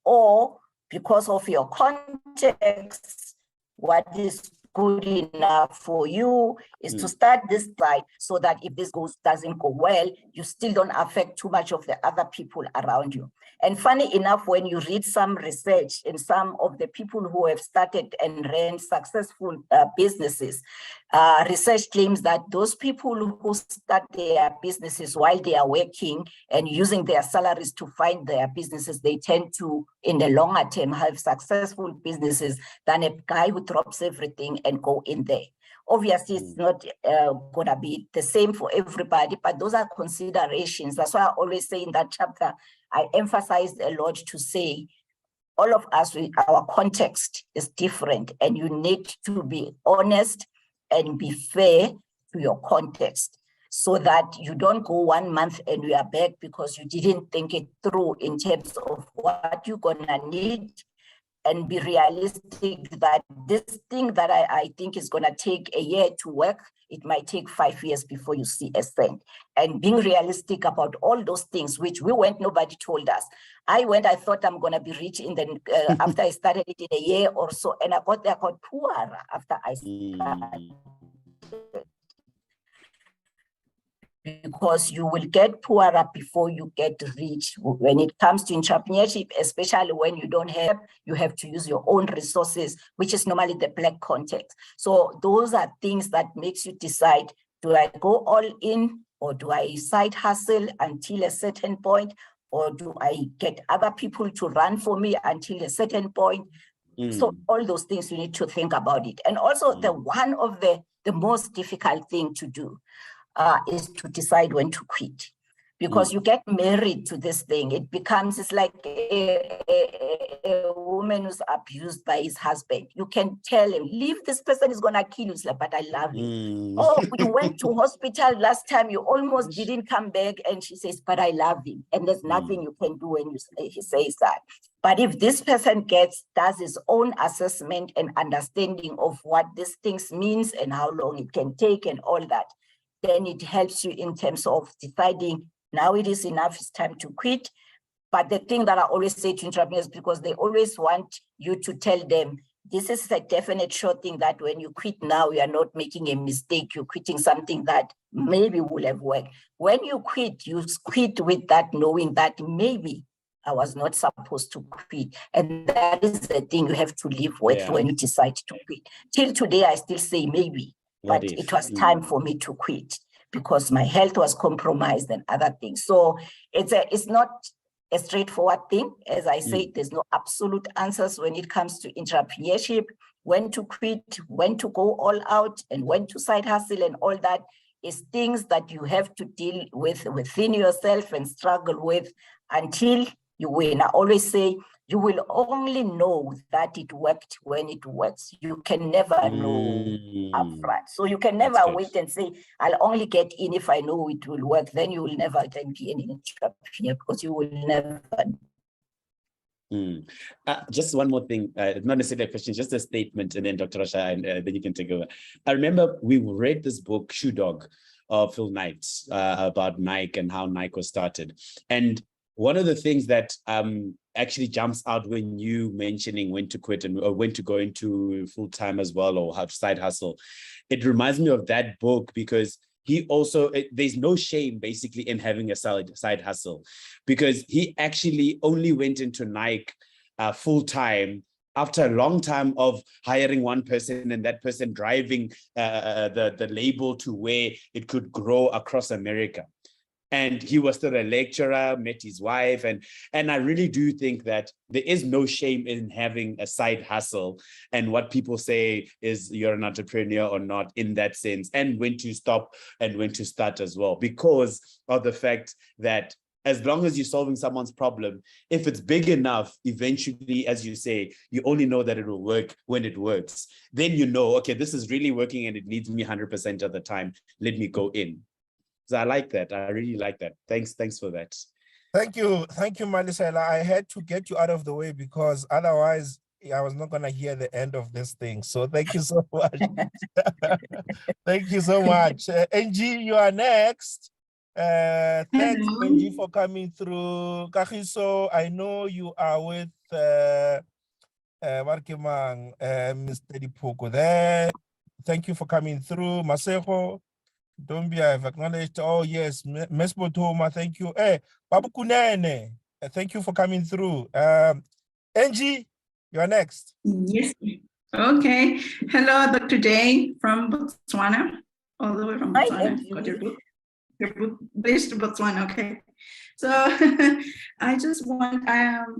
Or because of your context, what is good enough for you is to start this side so that if this doesn't go well, you still don't affect too much of the other people around you. And funny enough, when you read some research in some of the people who have started and ran successful businesses, research claims that those people who start their businesses while they are working and using their salaries to find their businesses, they tend to, in the longer term, have successful businesses than a guy who drops everything and go in there. Obviously, it's not going to be the same for everybody, but those are considerations. That's why I always say in that chapter, I emphasized a lot to say, all of us, our context is different, and you need to be honest and be fair to your context so that you don't go 1 month and you are back because you didn't think it through in terms of what you're going to need, and be realistic that this thing that I think is going to take a year to work, it might take 5 years before you see a cent. And being realistic about all those things, which we went, nobody told us. I thought I'm going to be rich in the, after I started it in a year or so, and I got poorer after I started. Because you will get poorer before you get rich. When it comes to entrepreneurship, especially when you don't have, you have to use your own resources, which is normally the black context. So those are things that makes you decide, do I go all in or do I side hustle until a certain point, or do I get other people to run for me until a certain point? So all those things you need to think about it. And also the one of the most difficult thing to do is to decide when to quit, because you get married to this thing. It becomes, it's like a woman who's abused by his husband. You can tell him, leave, this person is gonna kill you. It's like, but I love him. Oh, you went to hospital last time, you almost didn't come back, and she says, but I love him. And there's nothing you can do when he says that. But if this person does his own assessment and understanding of what these things means and how long it can take and all that, then it helps you in terms of deciding, now it is enough, it's time to quit. But the thing that I always say to entrepreneurs, because they always want you to tell them, this is a definite sure thing that when you quit now, you are not making a mistake, you're quitting something that maybe will have worked. When you quit with that knowing that maybe I was not supposed to quit. And that is the thing you have to live with when you decide to quit. Till today, I still say maybe. But it was time for me to quit because my health was compromised and other things. So it's not a straightforward thing. As I say, there's no absolute answers when it comes to entrepreneurship. When to quit, when to go all out, and when to side hustle, and all that is things that you have to deal with within yourself and struggle with until you win. I always say, you will only know that it worked when it works. You can never know upfront. So you can never wait and say, I'll only get in if I know it will work. Then you will never then be an entrepreneur because you will never. Just one more thing, not necessarily a question, just a statement, and then Dr. Rasha, and then you can take over. I remember we read this book, Shoe Dog, of Phil Knight, about Nike and how Nike was started. And one of the things that actually jumps out when you mentioning when to quit and or when to go into full-time as well, or how to side hustle, it reminds me of that book because he also, there's no shame basically in having a side hustle, because he actually only went into Nike full-time after a long time of hiring one person and that person driving the label to where it could grow across America. And he was still a lecturer, met his wife. And I really do think that there is no shame in having a side hustle. And what people say is you're an entrepreneur or not in that sense, and when to stop and when to start as well, because of the fact that as long as you're solving someone's problem, if it's big enough, eventually, as you say, you only know that it will work when it works. Then you know, okay, this is really working and it needs me 100% of the time. Let me go in. So I like that. I really like that. Thanks for that. Thank you, Malisela. I had to get you out of the way because otherwise I was not going to hear the end of this thing. So thank you so much. Thank you so much. Angie, you are next. Thanks, Angie, for coming through. Kagiso, I know you are with Mr. Dipoko there. Thank you for coming through. Maseko, Dombia, I've acknowledged. Oh, yes. Mesbo Toma, thank you. Hey, Babu Kunene, thank you for coming through. Angie, you're next. Yes. Okay. Hello, Dr. J from Botswana, all the way from Hi, Botswana. Angie. Got your book. Your book, based in Botswana. Okay. So I just want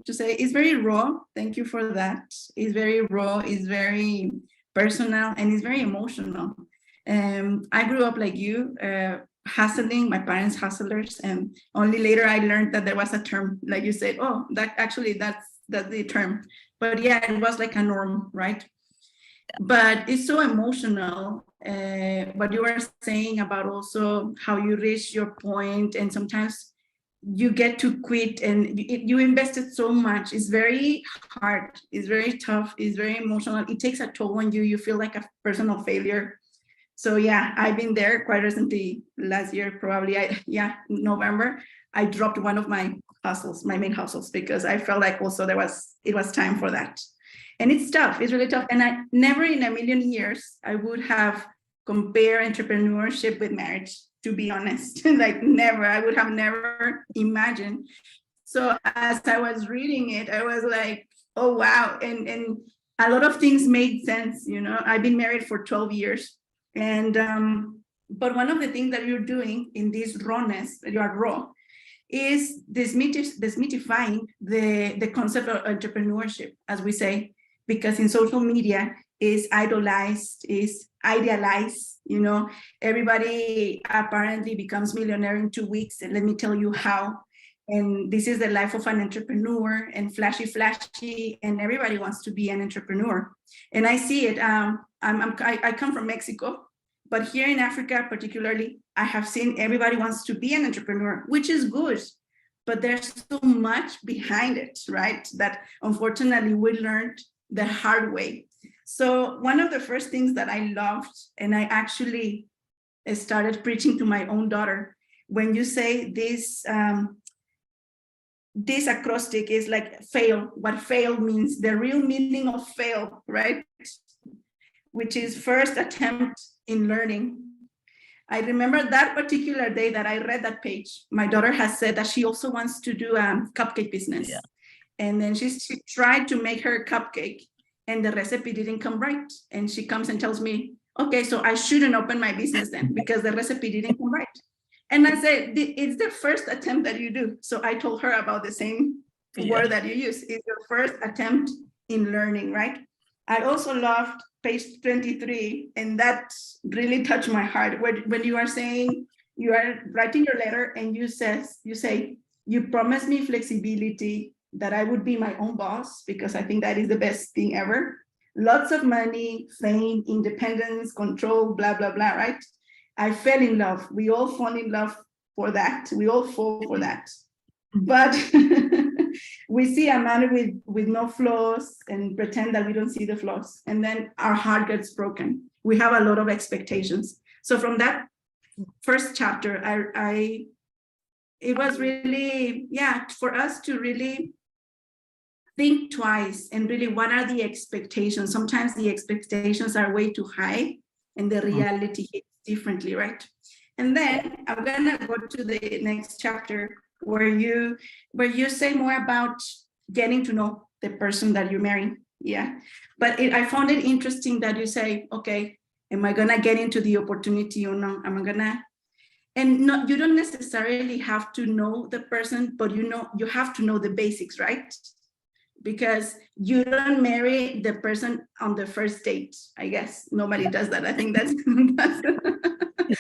to say it's very raw. Thank you for that. It's very raw. It's very personal and it's very emotional. I grew up like you, hustling. My parents hustlers, and only later I learned that there was a term, like you said. Oh, that's the term. But yeah, it was like a norm, right? But it's so emotional. What you were saying about also how you reach your point, and sometimes you get to quit, and you invested so much. It's very hard. It's very tough. It's very emotional. It takes a toll on you. You feel like a personal failure. So yeah, I've been there quite recently. Last year, probably, November, I dropped one of my hustles, my main hustles, because I felt like also it was time for that. And it's tough. It's really tough. And I never in a million years I would have compared entrepreneurship with marriage, to be honest. Like never. I would have never imagined. So as I was reading it, I was like, oh wow. And a lot of things made sense. You know, I've been married for 12 years. And but one of the things that you're doing in this rawness, that you are raw, is demystifying the concept of entrepreneurship, as we say, because in social media is idolized, is idealized. You know, everybody apparently becomes millionaire in 2 weeks, and let me tell you how. And this is the life of an entrepreneur, and flashy, and everybody wants to be an entrepreneur. And I see it. I come from Mexico, but here in Africa, particularly, I have seen everybody wants to be an entrepreneur, which is good, but there's so much behind it, right? That unfortunately we learned the hard way. So one of the first things that I loved, and I actually started preaching to my own daughter, when you say this, this acrostic is like fail, what fail means, the real meaning of fail, right? Which is first attempt in learning. I remember that particular day that I read that page. My daughter has said that she also wants to do a cupcake business. Yeah. And then she tried to make her cupcake and the recipe didn't come right. And she comes and tells me, okay, so I shouldn't open my business then because the recipe didn't come right. And I said, it's the first attempt that you do. So I told her about the same word that you use. It's your first attempt in learning, right? I also loved page 23, and that really touched my heart. When you are saying, you are writing your letter and you say, you promised me flexibility, that I would be my own boss, because I think that is the best thing ever. Lots of money, fame, independence, control, blah, blah, blah, right? I fell in love. We all fall in love for that. We all fall for that. But we see a man with no flaws and pretend that we don't see the flaws. And then our heart gets broken. We have a lot of expectations. So from that first chapter, it was really, for us to really think twice and really what are the expectations? Sometimes the expectations are way too high and the reality hits differently, right? And then I'm gonna go to the next chapter where you say more about getting to know the person that you're marrying. Yeah, but I found it interesting that you say, okay, am I gonna get into the opportunity or not? Am I gonna? And no, you don't necessarily have to know the person, but you have to know the basics, right? Because you don't marry the person on the first date. I guess nobody does that. I think that's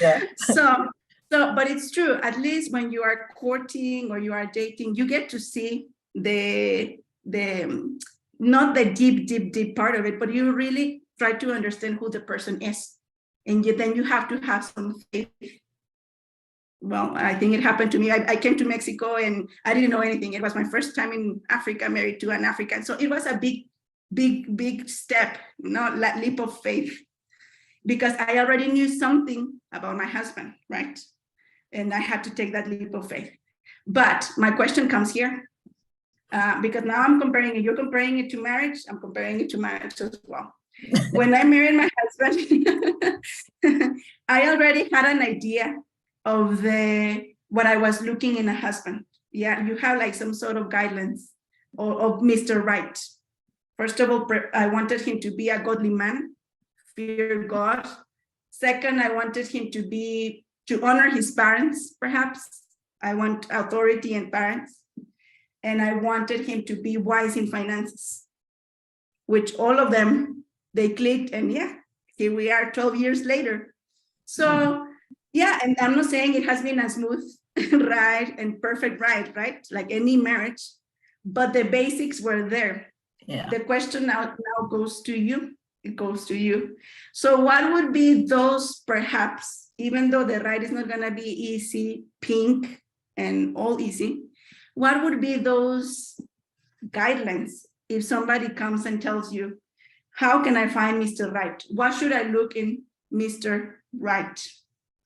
yeah. So, but it's true. At least when you are courting or you are dating, you get to see the not the deep part of it, but you really try to understand who the person is, and then you have to have some faith. Well, I think it happened to me. I came to Mexico and I didn't know anything. It was my first time in Africa, married to an African. So it was a big step, leap of faith, because I already knew something about my husband, right? And I had to take that leap of faith. But my question comes here. because now I'm comparing it. You're comparing it to marriage. I'm comparing it to marriage as well. When I married my husband, I already had an idea of what I was looking in a husband. Yeah, you have like some sort of guidelines of Mr. Right. First of all, I wanted him to be a godly man, fear God. Second, I wanted him to honor his parents, perhaps. I want authority and parents. And I wanted him to be wise in finances, which all of them, they clicked, and yeah, here we are 12 years later. So yeah, and I'm not saying it has been a smooth ride and perfect ride, right? Like any marriage, but the basics were there. Yeah. The question now goes to you. It goes to you. So what would be those, perhaps, even though the ride is not gonna be easy, pink and all easy, what would be those guidelines if somebody comes and tells you, how can I find Mr. Right? What should I look in Mr. Right?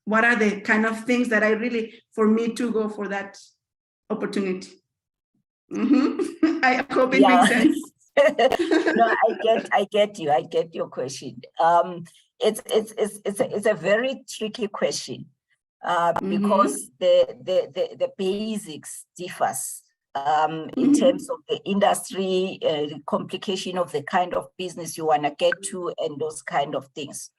What are the kind of things that I really, for me to go for that opportunity? I hope it makes sense. No, I get you. I get your question. It's a very tricky question because the basics differs in terms of the industry, the complication of the kind of business you want to get to, and those kind of things.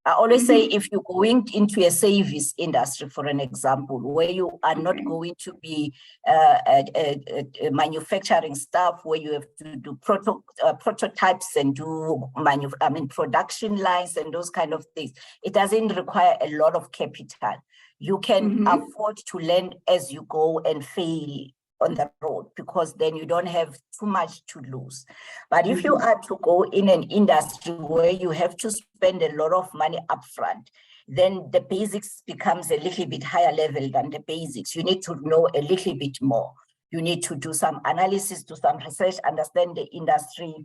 I always say, if you're going into a service industry, for an example, where you are not going to be manufacturing stuff, where you have to do prototypes and do production lines and those kind of things, it doesn't require a lot of capital. You can afford to learn as you go and fail on the road, because then you don't have too much to lose. But if you are to go in an industry where you have to spend a lot of money upfront, then the basics becomes a little bit higher level than the basics. You need to know a little bit more. You need to do some analysis, do some research, understand the industry,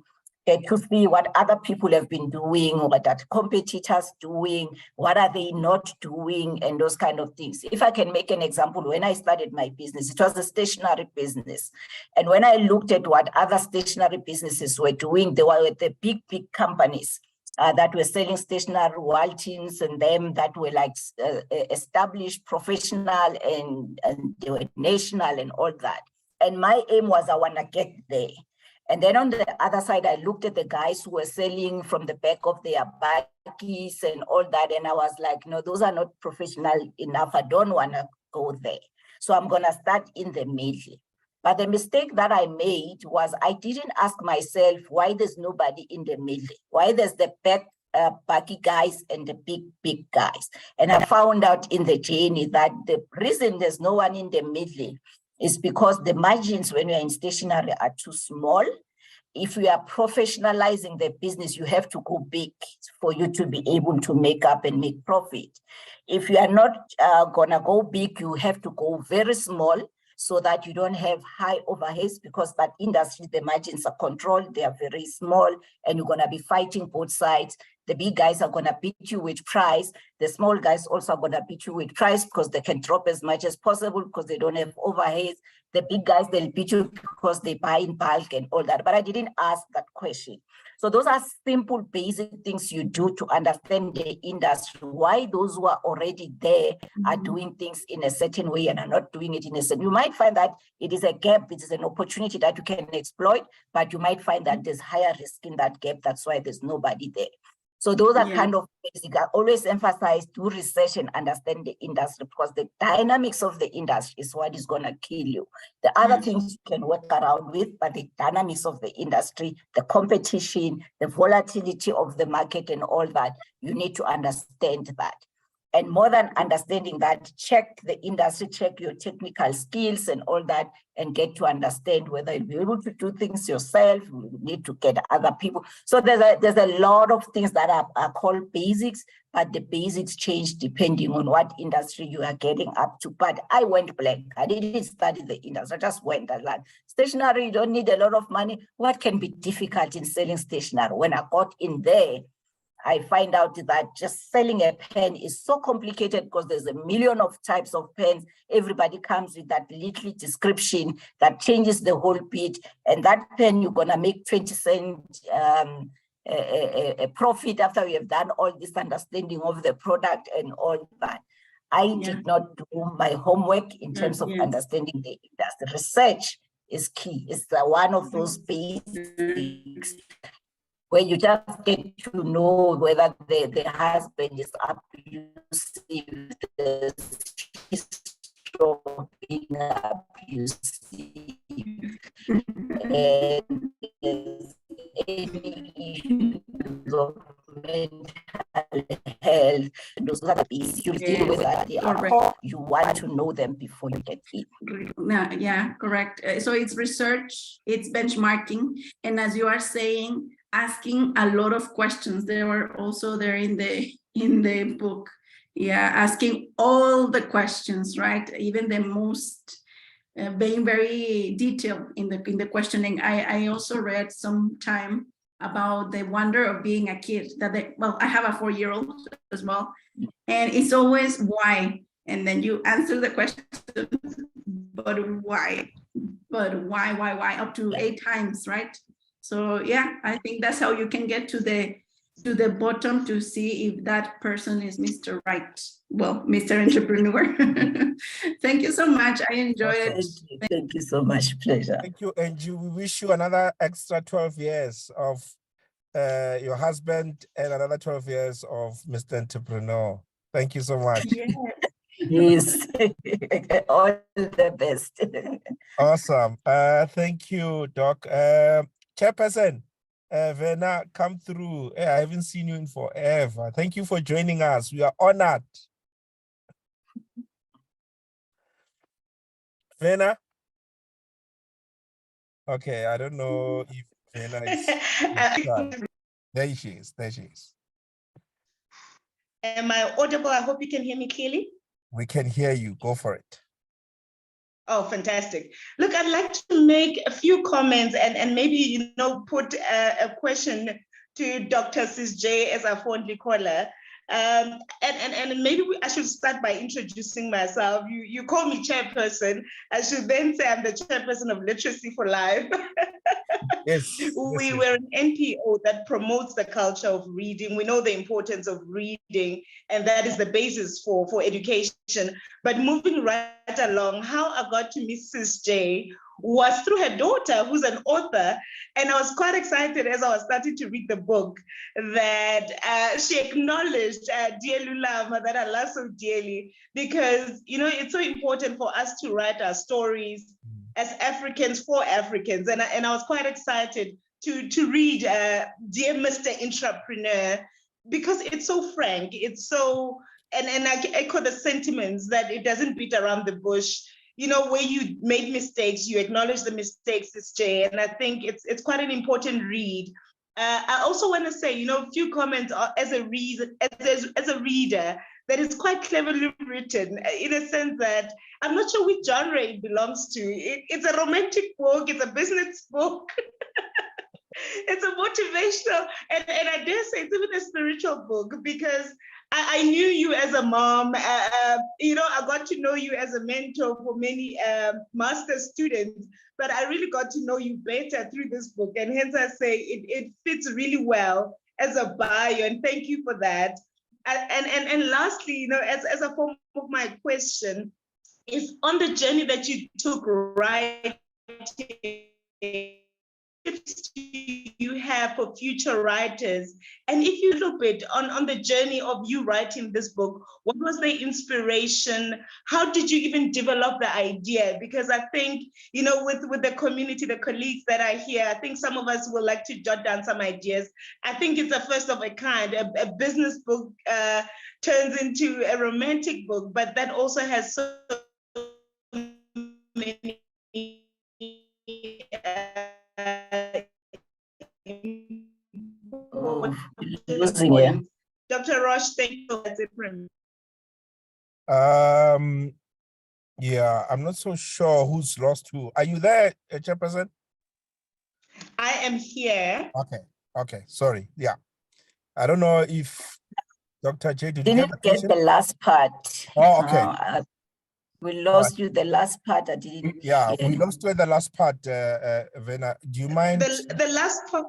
get to see what other people have been doing, what are competitors doing, what are they not doing, and those kind of things. If I can make an example, when I started my business, it was a stationery business. And when I looked at what other stationery businesses were doing, they were the big companies that were selling stationery, Waltons and them that were like established, professional, and they were national and all that. And my aim was I want to get there. And then on the other side, I looked at the guys who were selling from the back of their buggies and all that. And I was like, no, those are not professional enough. I don't want to go there. So I'm going to start in the middle. But the mistake that I made was I didn't ask myself why there's nobody in the middle, why there's the back buggy guys and the big guys. And I found out in the journey that the reason there's no one in the middle is because the margins when you're in stationery are too small. If you are professionalizing the business, you have to go big for you to be able to make up and make profit. If you are not gonna go big, you have to go very small so that you don't have high overheads, because that industry, the margins are controlled, they are very small, and you're gonna be fighting both sides. The big guys are gonna beat you with price. The small guys also are gonna beat you with price because they can drop as much as possible because they don't have overheads. The big guys, they'll beat you because they buy in bulk and all that. But I didn't ask that question. So those are simple, basic things you do to understand the industry, why those who are already there are doing things in a certain way and are not doing it in a certain way. You might find that it is a gap, it is an opportunity that you can exploit, but you might find that there's higher risk in that gap. That's why there's nobody there. So those are kind of basic. I always emphasize, do research and understand the industry, because the dynamics of the industry is what is going to kill you. The other things you can work around with, but the dynamics of the industry, the competition, the volatility of the market and all that, you need to understand that. And more than understanding that, check the industry, check your technical skills and all that, and get to understand whether you'll be able to do things yourself, you need to get other people. So there's a lot of things that are called basics, but the basics change depending on what industry you are getting up to. But I went blank. I didn't study the industry. I just went and learned. Stationery, you don't need a lot of money. What can be difficult in selling stationery? When I got in there, I find out that just selling a pen is so complicated because there's a million of types of pens. Everybody comes with that little description that changes the whole bit. And that pen, you're gonna make 20 cents a profit after we have done all this understanding of the product and all that. I did not do my homework in terms of understanding the industry. Research is key. It's one of those basics where you just get to know whether the husband is abusive, there's history of being abusive, and there's any issues of mental health, those other things you deal with that you want to know them before you get in. Yeah, correct. So it's research, it's benchmarking, and as you are saying, asking a lot of questions. They were also there in the book. Yeah, asking all the questions, right? Even the most being very detailed in the questioning. I also read sometime about the wonder of being a kid. Well, I have a 4-year-old as well, and it's always why, and then you answer the question, but why, up to 8 times, right? So yeah, I think that's how you can get to the bottom to see if that person is Mr. Right. Well, Mr. Entrepreneur. Thank you so much. I enjoyed it. Thank you so much. Pleasure. Thank you, Angie. We wish you another extra 12 years of your husband and another 12 years of Mr. Entrepreneur. Thank you so much. Yes. All the best. Awesome. Thank you, Doc. Chairperson, Vena, come through. I haven't seen you in forever. Thank you for joining us. We are honored. Vena? Okay, I don't know if Vena is. There she is. There she is. Am I audible? I hope you can hear me clearly. We can hear you. Go for it. Oh, fantastic. Look, I'd like to make a few comments and maybe, put a question to Dr. Sis J, as I fondly call her. And maybe I should start by introducing myself. You call me chairperson. I should then say I'm the chairperson of Literacy for Life. Yes. We were an NPO that promotes the culture of reading. We know the importance of reading, and that is the basis for education. But moving right along, how I got to Mrs. J was through her daughter, who's an author. And I was quite excited as I was starting to read the book that she acknowledged Dear Lulama, that I love so dearly, because, it's so important for us to write our stories as Africans for Africans. And I was quite excited to read Dear Mr Entrepreneur, because it's so frank, it's so, and I echo the sentiments that it doesn't beat around the bush. Where you made mistakes, you acknowledge the mistakes, Sis Jay, and I think it's quite an important read. I also want to say, a few comments as a reader, that is quite cleverly written, in a sense that I'm not sure which genre it belongs to. It's a romantic book, it's a business book, it's a motivational, and I dare say it's even a spiritual book, because I knew you as a mom. I got to know you as a mentor for many master's students, but I really got to know you better through this book. And hence I say it fits really well as a bio, and thank you for that. And lastly, as a form of my question, is on the journey that you took writing, tips you have for future writers? And if you look a bit on the journey of you writing this book, what was the inspiration? How did you even develop the idea? Because I think, with the community, the colleagues that are here, I think some of us will like to jot down some ideas. I think it's a first of a kind. A business book turns into a romantic book, but that also has so many losing you. Dr. Roche, thank you. That's it from me. Yeah, I'm not so sure who's lost who. Are you there, Chairperson? I am here. Okay, sorry. Yeah. I don't know if Dr. J, did you get the Didn't get question? the last part. Oh, okay. We lost you the last part. I didn't. Yeah, hear. we lost you at the last part, Vena. Do you mind? The last part.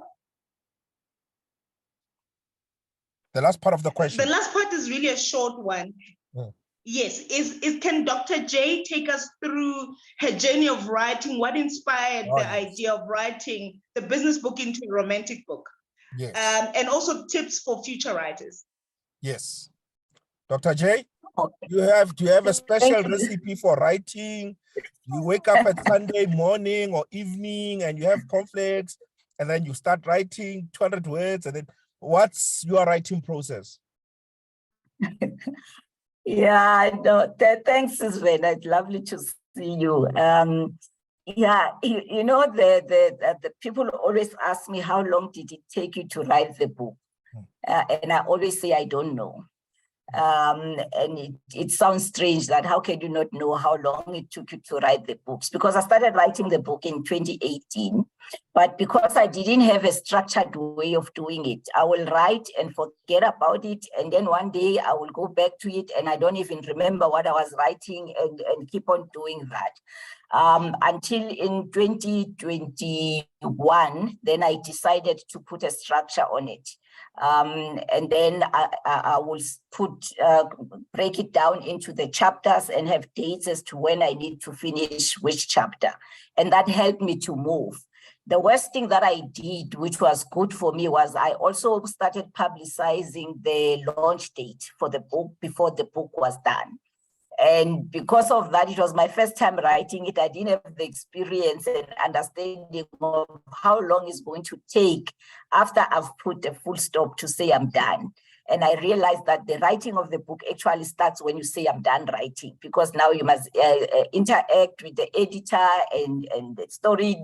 The last part of the The question. last part is really a short one. Mm. Yes, can Dr. J take us through her journey of writing? What inspired Oh, the yes. idea of writing the business book into a romantic book? Yes. And also tips for future writers. Yes. Dr. J, Okay. do you have a special Thank you. recipe for writing? You wake up at Sunday morning or evening and you have conflicts and then you start writing 200 words and then what's your writing process? Yeah, I know. Thanks, Sven. It's lovely to see you. Yeah, you know, the people always ask me, how long did it take you to write the book? And I always say, I don't know. And it sounds strange that how can you not know how long it took you to write the books? Because I started writing the book in 2018, but because I didn't have a structured way of doing it, I will write and forget about it. And then one day I will go back to it and I don't even remember what I was writing and keep on doing that. Until in 2021, then I decided to put a structure on it. And then I will break it down into the chapters and have dates as to when I need to finish which chapter. And that helped me to move. The worst thing that I did, which was good for me, was I also started publicizing the launch date for the book before the book was done. And because of that, it was my first time writing it. I didn't have the experience and understanding of how long it's going to take after I've put a full stop to say I'm done. And I realized that the writing of the book actually starts when you say I'm done writing, because now you must interact with the editor and the story.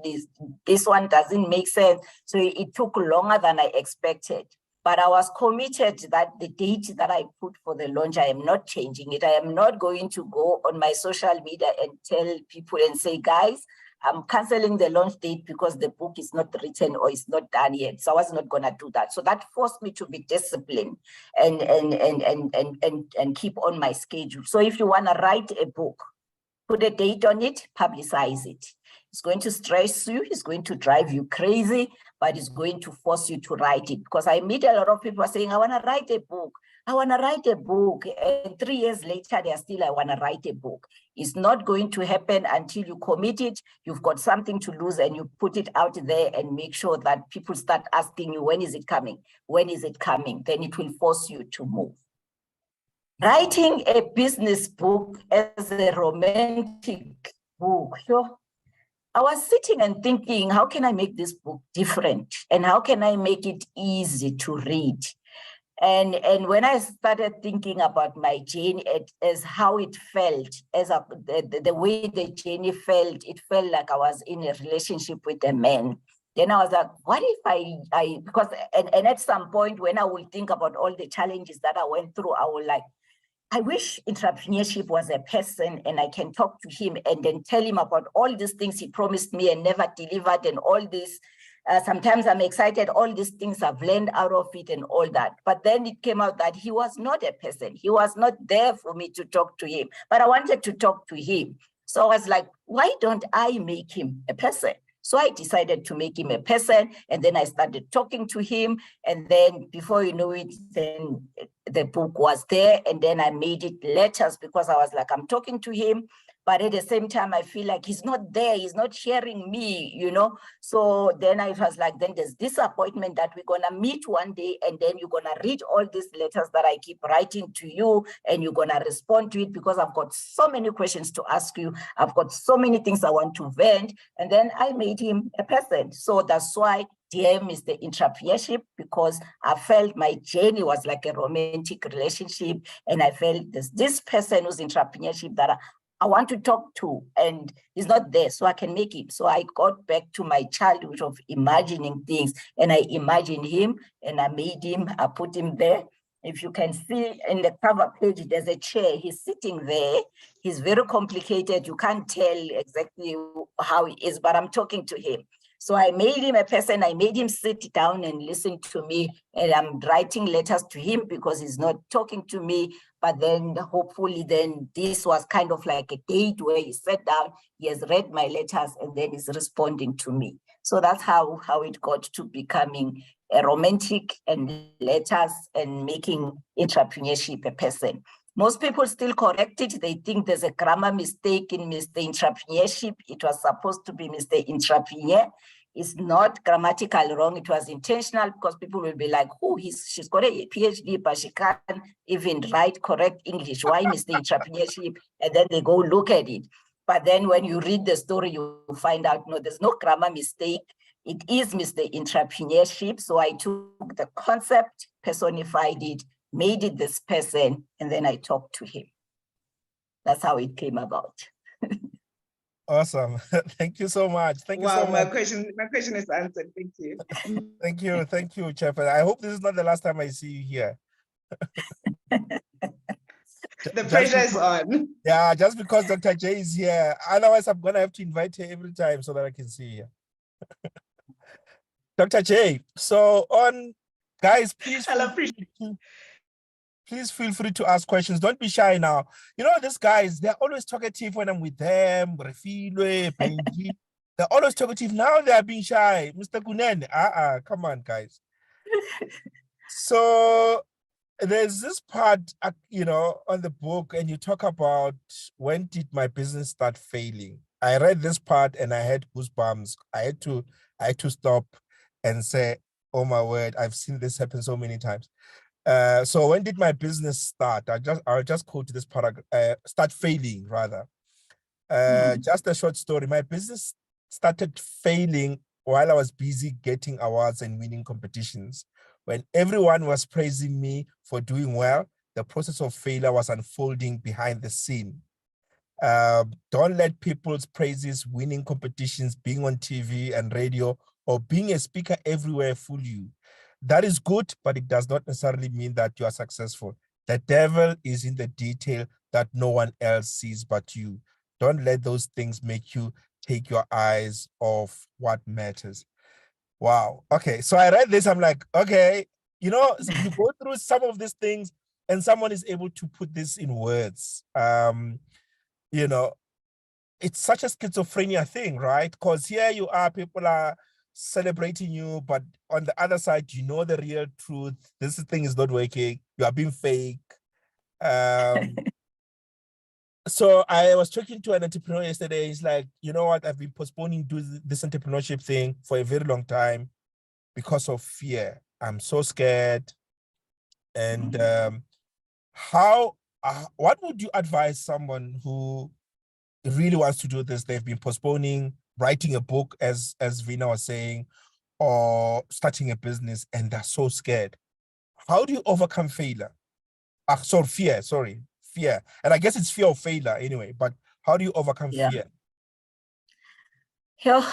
This one doesn't make sense. So it took longer than I expected. But I was committed that the date that I put for the launch, I am not changing it. I am not going to go on my social media and tell people and say, guys, I'm canceling the launch date because the book is not written or it's not done yet. So I was not going to do that. So that forced me to be disciplined and keep on my schedule. So if you want to write a book, put a date on it, publicize it. It's going to stress you, it's going to drive you crazy, but it's going to force you to write it. Because I meet a lot of people saying, I want to write a book. I want to write a book. And 3 years later, they're still, I want to write a book. It's not going to happen until you commit it. You've got something to lose and you put it out there and make sure that people start asking you, when is it coming? When is it coming? Then it will force you to move. Writing a business book as a romantic book, I was sitting and thinking, how can I make this book different? And how can I make it easy to read? And when I started thinking about my journey as how it felt, as the way the journey felt, it felt like I was in a relationship with a man. Then I was like, what if because at some point when I will think about all the challenges that I went through, I will like, I wish entrepreneurship was a person and I can talk to him and then tell him about all these things he promised me and never delivered and all this. Sometimes I'm excited, all these things I've learned out of it and all that. But then it came out that he was not a person. He was not there for me to talk to him, but I wanted to talk to him. So I was like, why don't I make him a person? So I decided to make him a person, and then I started talking to him, and then before you know it, then the book was there, and then I made it letters because I was like, I'm talking to him, but at the same time, I feel like he's not there, he's not hearing me, you know? So then I was like, then there's this appointment that we're gonna meet one day, and then you're gonna read all these letters that I keep writing to you, and you're gonna respond to it because I've got so many questions to ask you. I've got so many things I want to vent. And then I made him a person. So that's why Dear Mr Entrepreneurship, because I felt my journey was like a romantic relationship, and I felt there's this person who's entrepreneurship that I want to talk to, and he's not there, so I can make him. So I got back to my childhood of imagining things, and I imagined him, and I made him, I put him there. If you can see in the cover page, there's a chair, he's sitting there. He's very complicated, you can't tell exactly how he is, but I'm talking to him. So I made him a person, I made him sit down and listen to me, and I'm writing letters to him because he's not talking to me. But then hopefully then this was kind of like a date where he sat down, he has read my letters, and then he's responding to me. So that's how it got to becoming a romantic and letters and making entrepreneurship a person. Most people still correct it. They think there's a grammar mistake in Mr. Entrepreneurship. It was supposed to be Mr. Entrepreneur. It's not grammatical wrong. It was intentional because people will be like, oh, she's got a PhD, but she can't even write correct English. Why Mr. Entrepreneurship? And then they go look at it. But then when you read the story, you find out, no, there's no grammar mistake. It is Mr. Entrepreneurship. So I took the concept, personified it, made it this person, and then I talked to him. That's how it came about. Awesome. Thank you so much. Thank you so Wow, my much. question is answered. Thank you. Thank you, Chairman. I hope this is not the last time I see you here. The pressure is on. Yeah, just because Dr. J is here. Otherwise, I'm going to have to invite her every time so that I can see her. Dr. J, so guys, please feel free to ask questions. Don't be shy now. You know, these guys, they're always talkative when I'm with them. They're always talkative. Now they're being shy. Mr. Gunen, come on, guys. So there's this part, on the book, and you talk about when did my business start failing. I read this part and I had goosebumps. I had to stop and say, oh my word, I've seen this happen so many times. So when did my business start? I'll just quote this paragraph, start failing rather. Just a short story. My business started failing while I was busy getting awards and winning competitions. When everyone was praising me for doing well, the process of failure was unfolding behind the scene. Don't let people's praises, winning competitions, being on TV and radio, or being a speaker everywhere fool you. That is good, but it does not necessarily mean that you are successful. The devil is in the detail that no one else sees but you. Don't let those things make you take your eyes off what matters. Wow. Okay. So I read this. I'm like, okay, you go through some of these things and someone is able to put this in words. It's such a schizophrenia thing, right? Because here you are, people are celebrating you, but on the other side, you know the real truth. This thing is not working. You are being fake. So I was talking to an entrepreneur yesterday. He's like, you know what? I've been postponing doing this entrepreneurship thing for a very long time because of fear. I'm so scared. And what would you advise someone who really wants to do this? They've been postponing writing a book, as Vina was saying, or starting a business, and they're so scared. How do you overcome failure? Fear. And I guess it's fear of failure anyway, but how do you overcome fear? Yeah.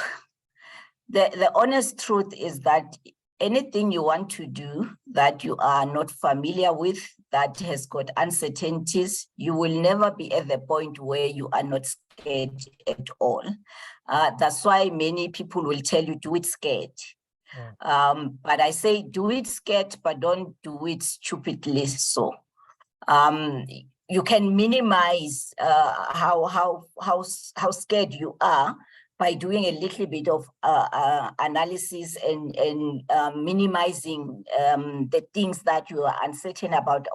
The honest truth is that anything you want to do that you are not familiar with, that has got uncertainties, you will never be at the point where you are not scared at all. That's why many people will tell you, do it scared. But I say, do it scared, but don't do it stupidly so. You can minimize how scared you are by doing a little bit of analysis and minimizing the things that you are uncertain about,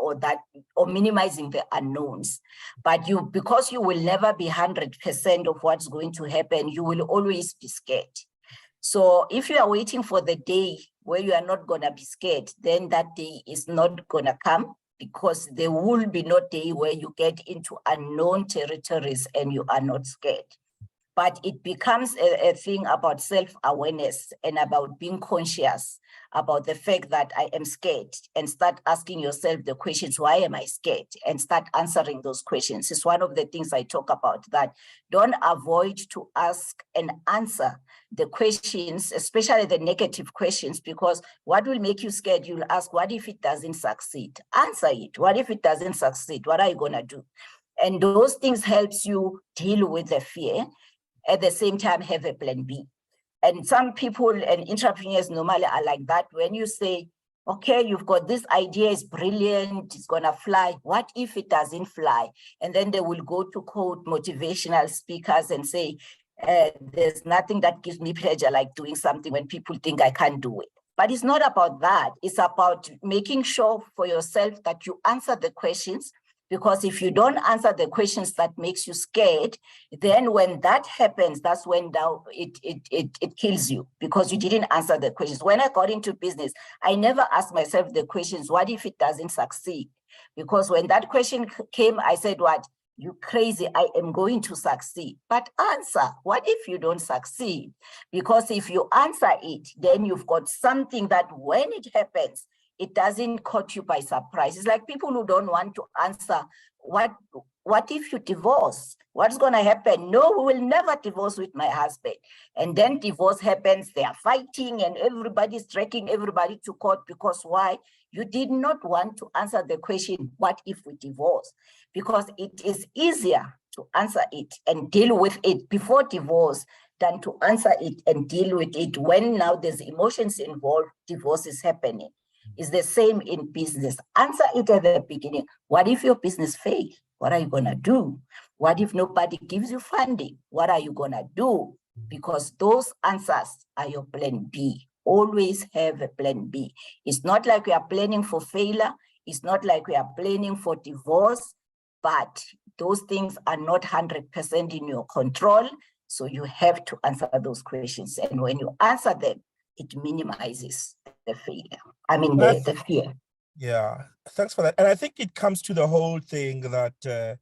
or minimizing the unknowns. But because you will never be 100% of what's going to happen, you will always be scared. So if you are waiting for the day where you are not going to be scared, then that day is not going to come, because there will be no day where you get into unknown territories and you are not scared. But it becomes a thing about self-awareness and about being conscious about the fact that I am scared, and start asking yourself the questions, why am I scared? And start answering those questions. It's one of the things I talk about, that don't avoid to ask and answer the questions, especially the negative questions, because what will make you scared? You'll ask, what if it doesn't succeed? Answer it. What if it doesn't succeed? What are you going to do? And those things helps you deal with the fear. At the same time, have a plan B. And some people and entrepreneurs normally are like that. When you say, okay, you've got this idea, is brilliant, it's gonna fly. What if it doesn't fly? And then they will go to quote motivational speakers and say, there's nothing that gives me pleasure like doing something when people think I can't do it. But it's not about that. It's about making sure for yourself that you answer the questions, because if you don't answer the questions that makes you scared, then when that happens, that's when it kills you, because you didn't answer the questions. When I got into business, I never asked myself the questions, what if it doesn't succeed? Because when that question came, I said, what? You crazy, I am going to succeed. But answer, what if you don't succeed? Because if you answer it, then you've got something that when it happens, it doesn't caught you by surprise. It's like people who don't want to answer, what if you divorce? What's going to happen? No, we will never divorce with my husband. And then divorce happens, they are fighting and everybody's dragging everybody to court, because why? You did not want to answer the question, what if we divorce? Because it is easier to answer it and deal with it before divorce than to answer it and deal with it when now there's emotions involved, divorce is happening. It's the same in business. Answer it at the beginning. What if your business fails? What are you going to do? What if nobody gives you funding? What are you going to do? Because those answers are your plan B. Always have a plan B. It's not like we are planning for failure. It's not like we are planning for divorce, but those things are not 100% in your control. So you have to answer those questions. And when you answer them, it minimizes the failure. I mean, the fear. Yeah, thanks for that. And I think it comes to the whole thing that,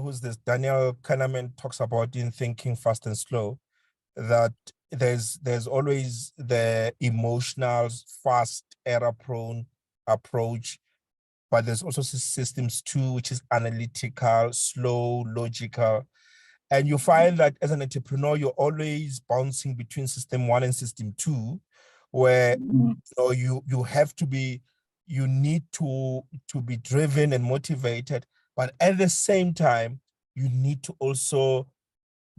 who's this, Daniel Kahneman talks about in Thinking Fast and Slow, that there's always the emotional, fast, error-prone approach, but there's also systems too, which is analytical, slow, logical. And you find that as an entrepreneur, you're always bouncing between system 1 and system 2, where you have to be, you need to be driven and motivated, but at the same time, you need to also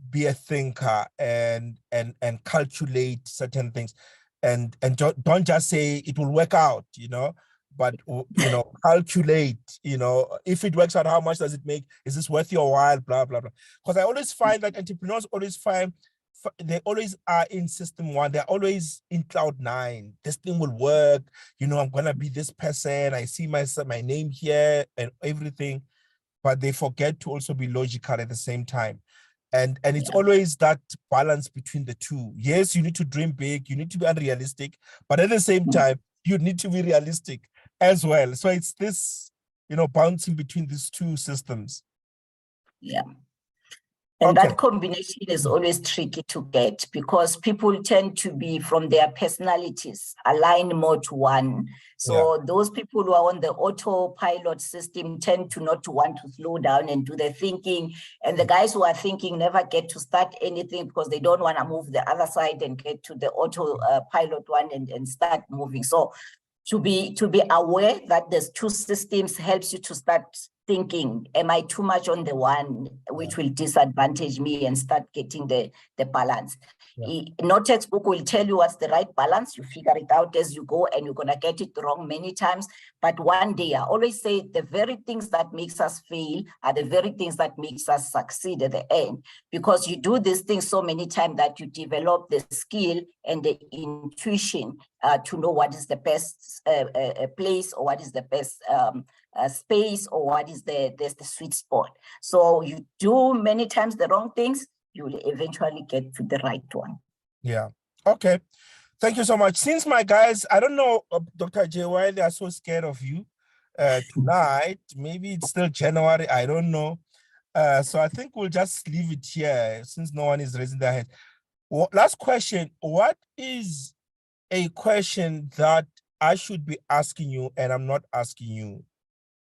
be a thinker and calculate certain things, and don't just say it will work out, but calculate, if it works out, how much does it make? Is this worth your while? Blah blah blah. Because I always find that entrepreneurs always find they always are in system 1. They're always in cloud 9. This thing will work. I'm gonna be this person. I see my name here and everything, but they forget to also be logical at the same time. And it's always that balance between the two. Yes, you need to dream big. You need to be unrealistic, but at the same time, you need to be realistic as well. So it's this, bouncing between these two systems. Yeah. And that combination is always tricky to get, because people tend to be, from their personalities, aligned more to one. So those people who are on the autopilot system tend to not to want to slow down and do the thinking. And the guys who are thinking never get to start anything because they don't want to move the other side and get to the autopilot one and start moving. So to be aware that there's two systems helps you to start thinking, am I too much on the one which will disadvantage me, and start getting the balance. No textbook will tell you what's the right balance. You figure it out as you go, and you're going to get it wrong many times. But one day, I always say, the very things that makes us fail are the very things that makes us succeed at the end, because you do these things so many times that you develop the skill and the intuition to know what is the best place, or what is the best space, or what is the sweet spot. So you do many times the wrong things, you will eventually get to the right one. Yeah. Okay. Thank you so much. Since my guys, I don't know, Dr. J, why they are so scared of you tonight. Maybe it's still January. I don't know. So I think we'll just leave it here since no one is raising their hand. Last question. What is a question that I should be asking you and I'm not asking you?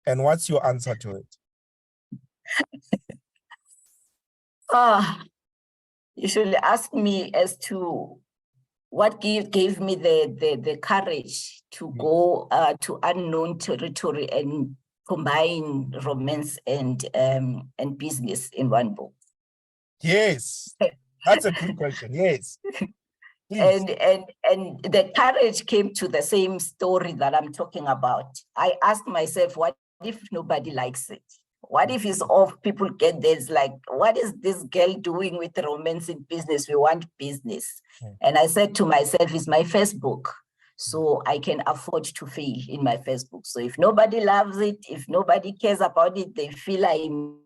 And what's your answer to it? You should ask me as to what gave me the courage to go to unknown territory and combine romance and business in one book. Yes, that's a good question. Yes. Please. And the courage came to the same story that I'm talking about. I asked myself, what if nobody likes it? What if it's off? People get this, like, what is this girl doing with romance in business? We want business. And I said to myself, it's my first book, so I can afford to fail in my first book. So if nobody loves it, if nobody cares about it, they feel I'm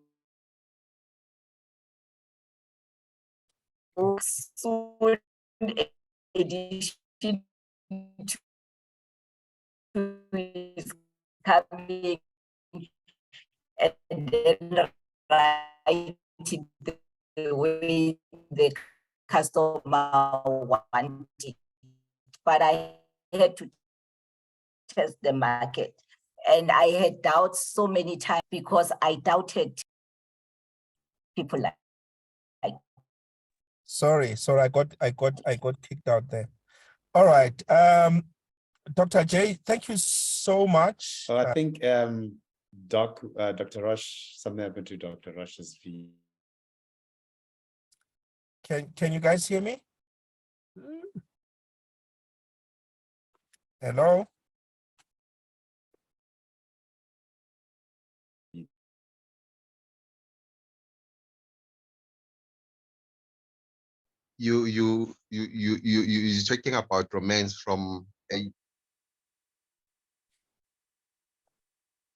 soon edition is coming, and then write it the way the customer wanted it. But I had to test the market. And I had doubts so many times because I doubted people like. Sorry, I got kicked out there. All right. Dr. J, thank you so much. So I think Dr. Rush, something happened to Dr. Rush's feed. Can you guys hear me? Hello? You're talking about romance from a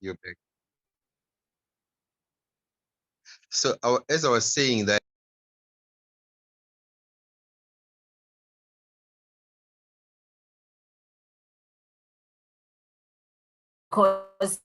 you're back. So as I was saying that Because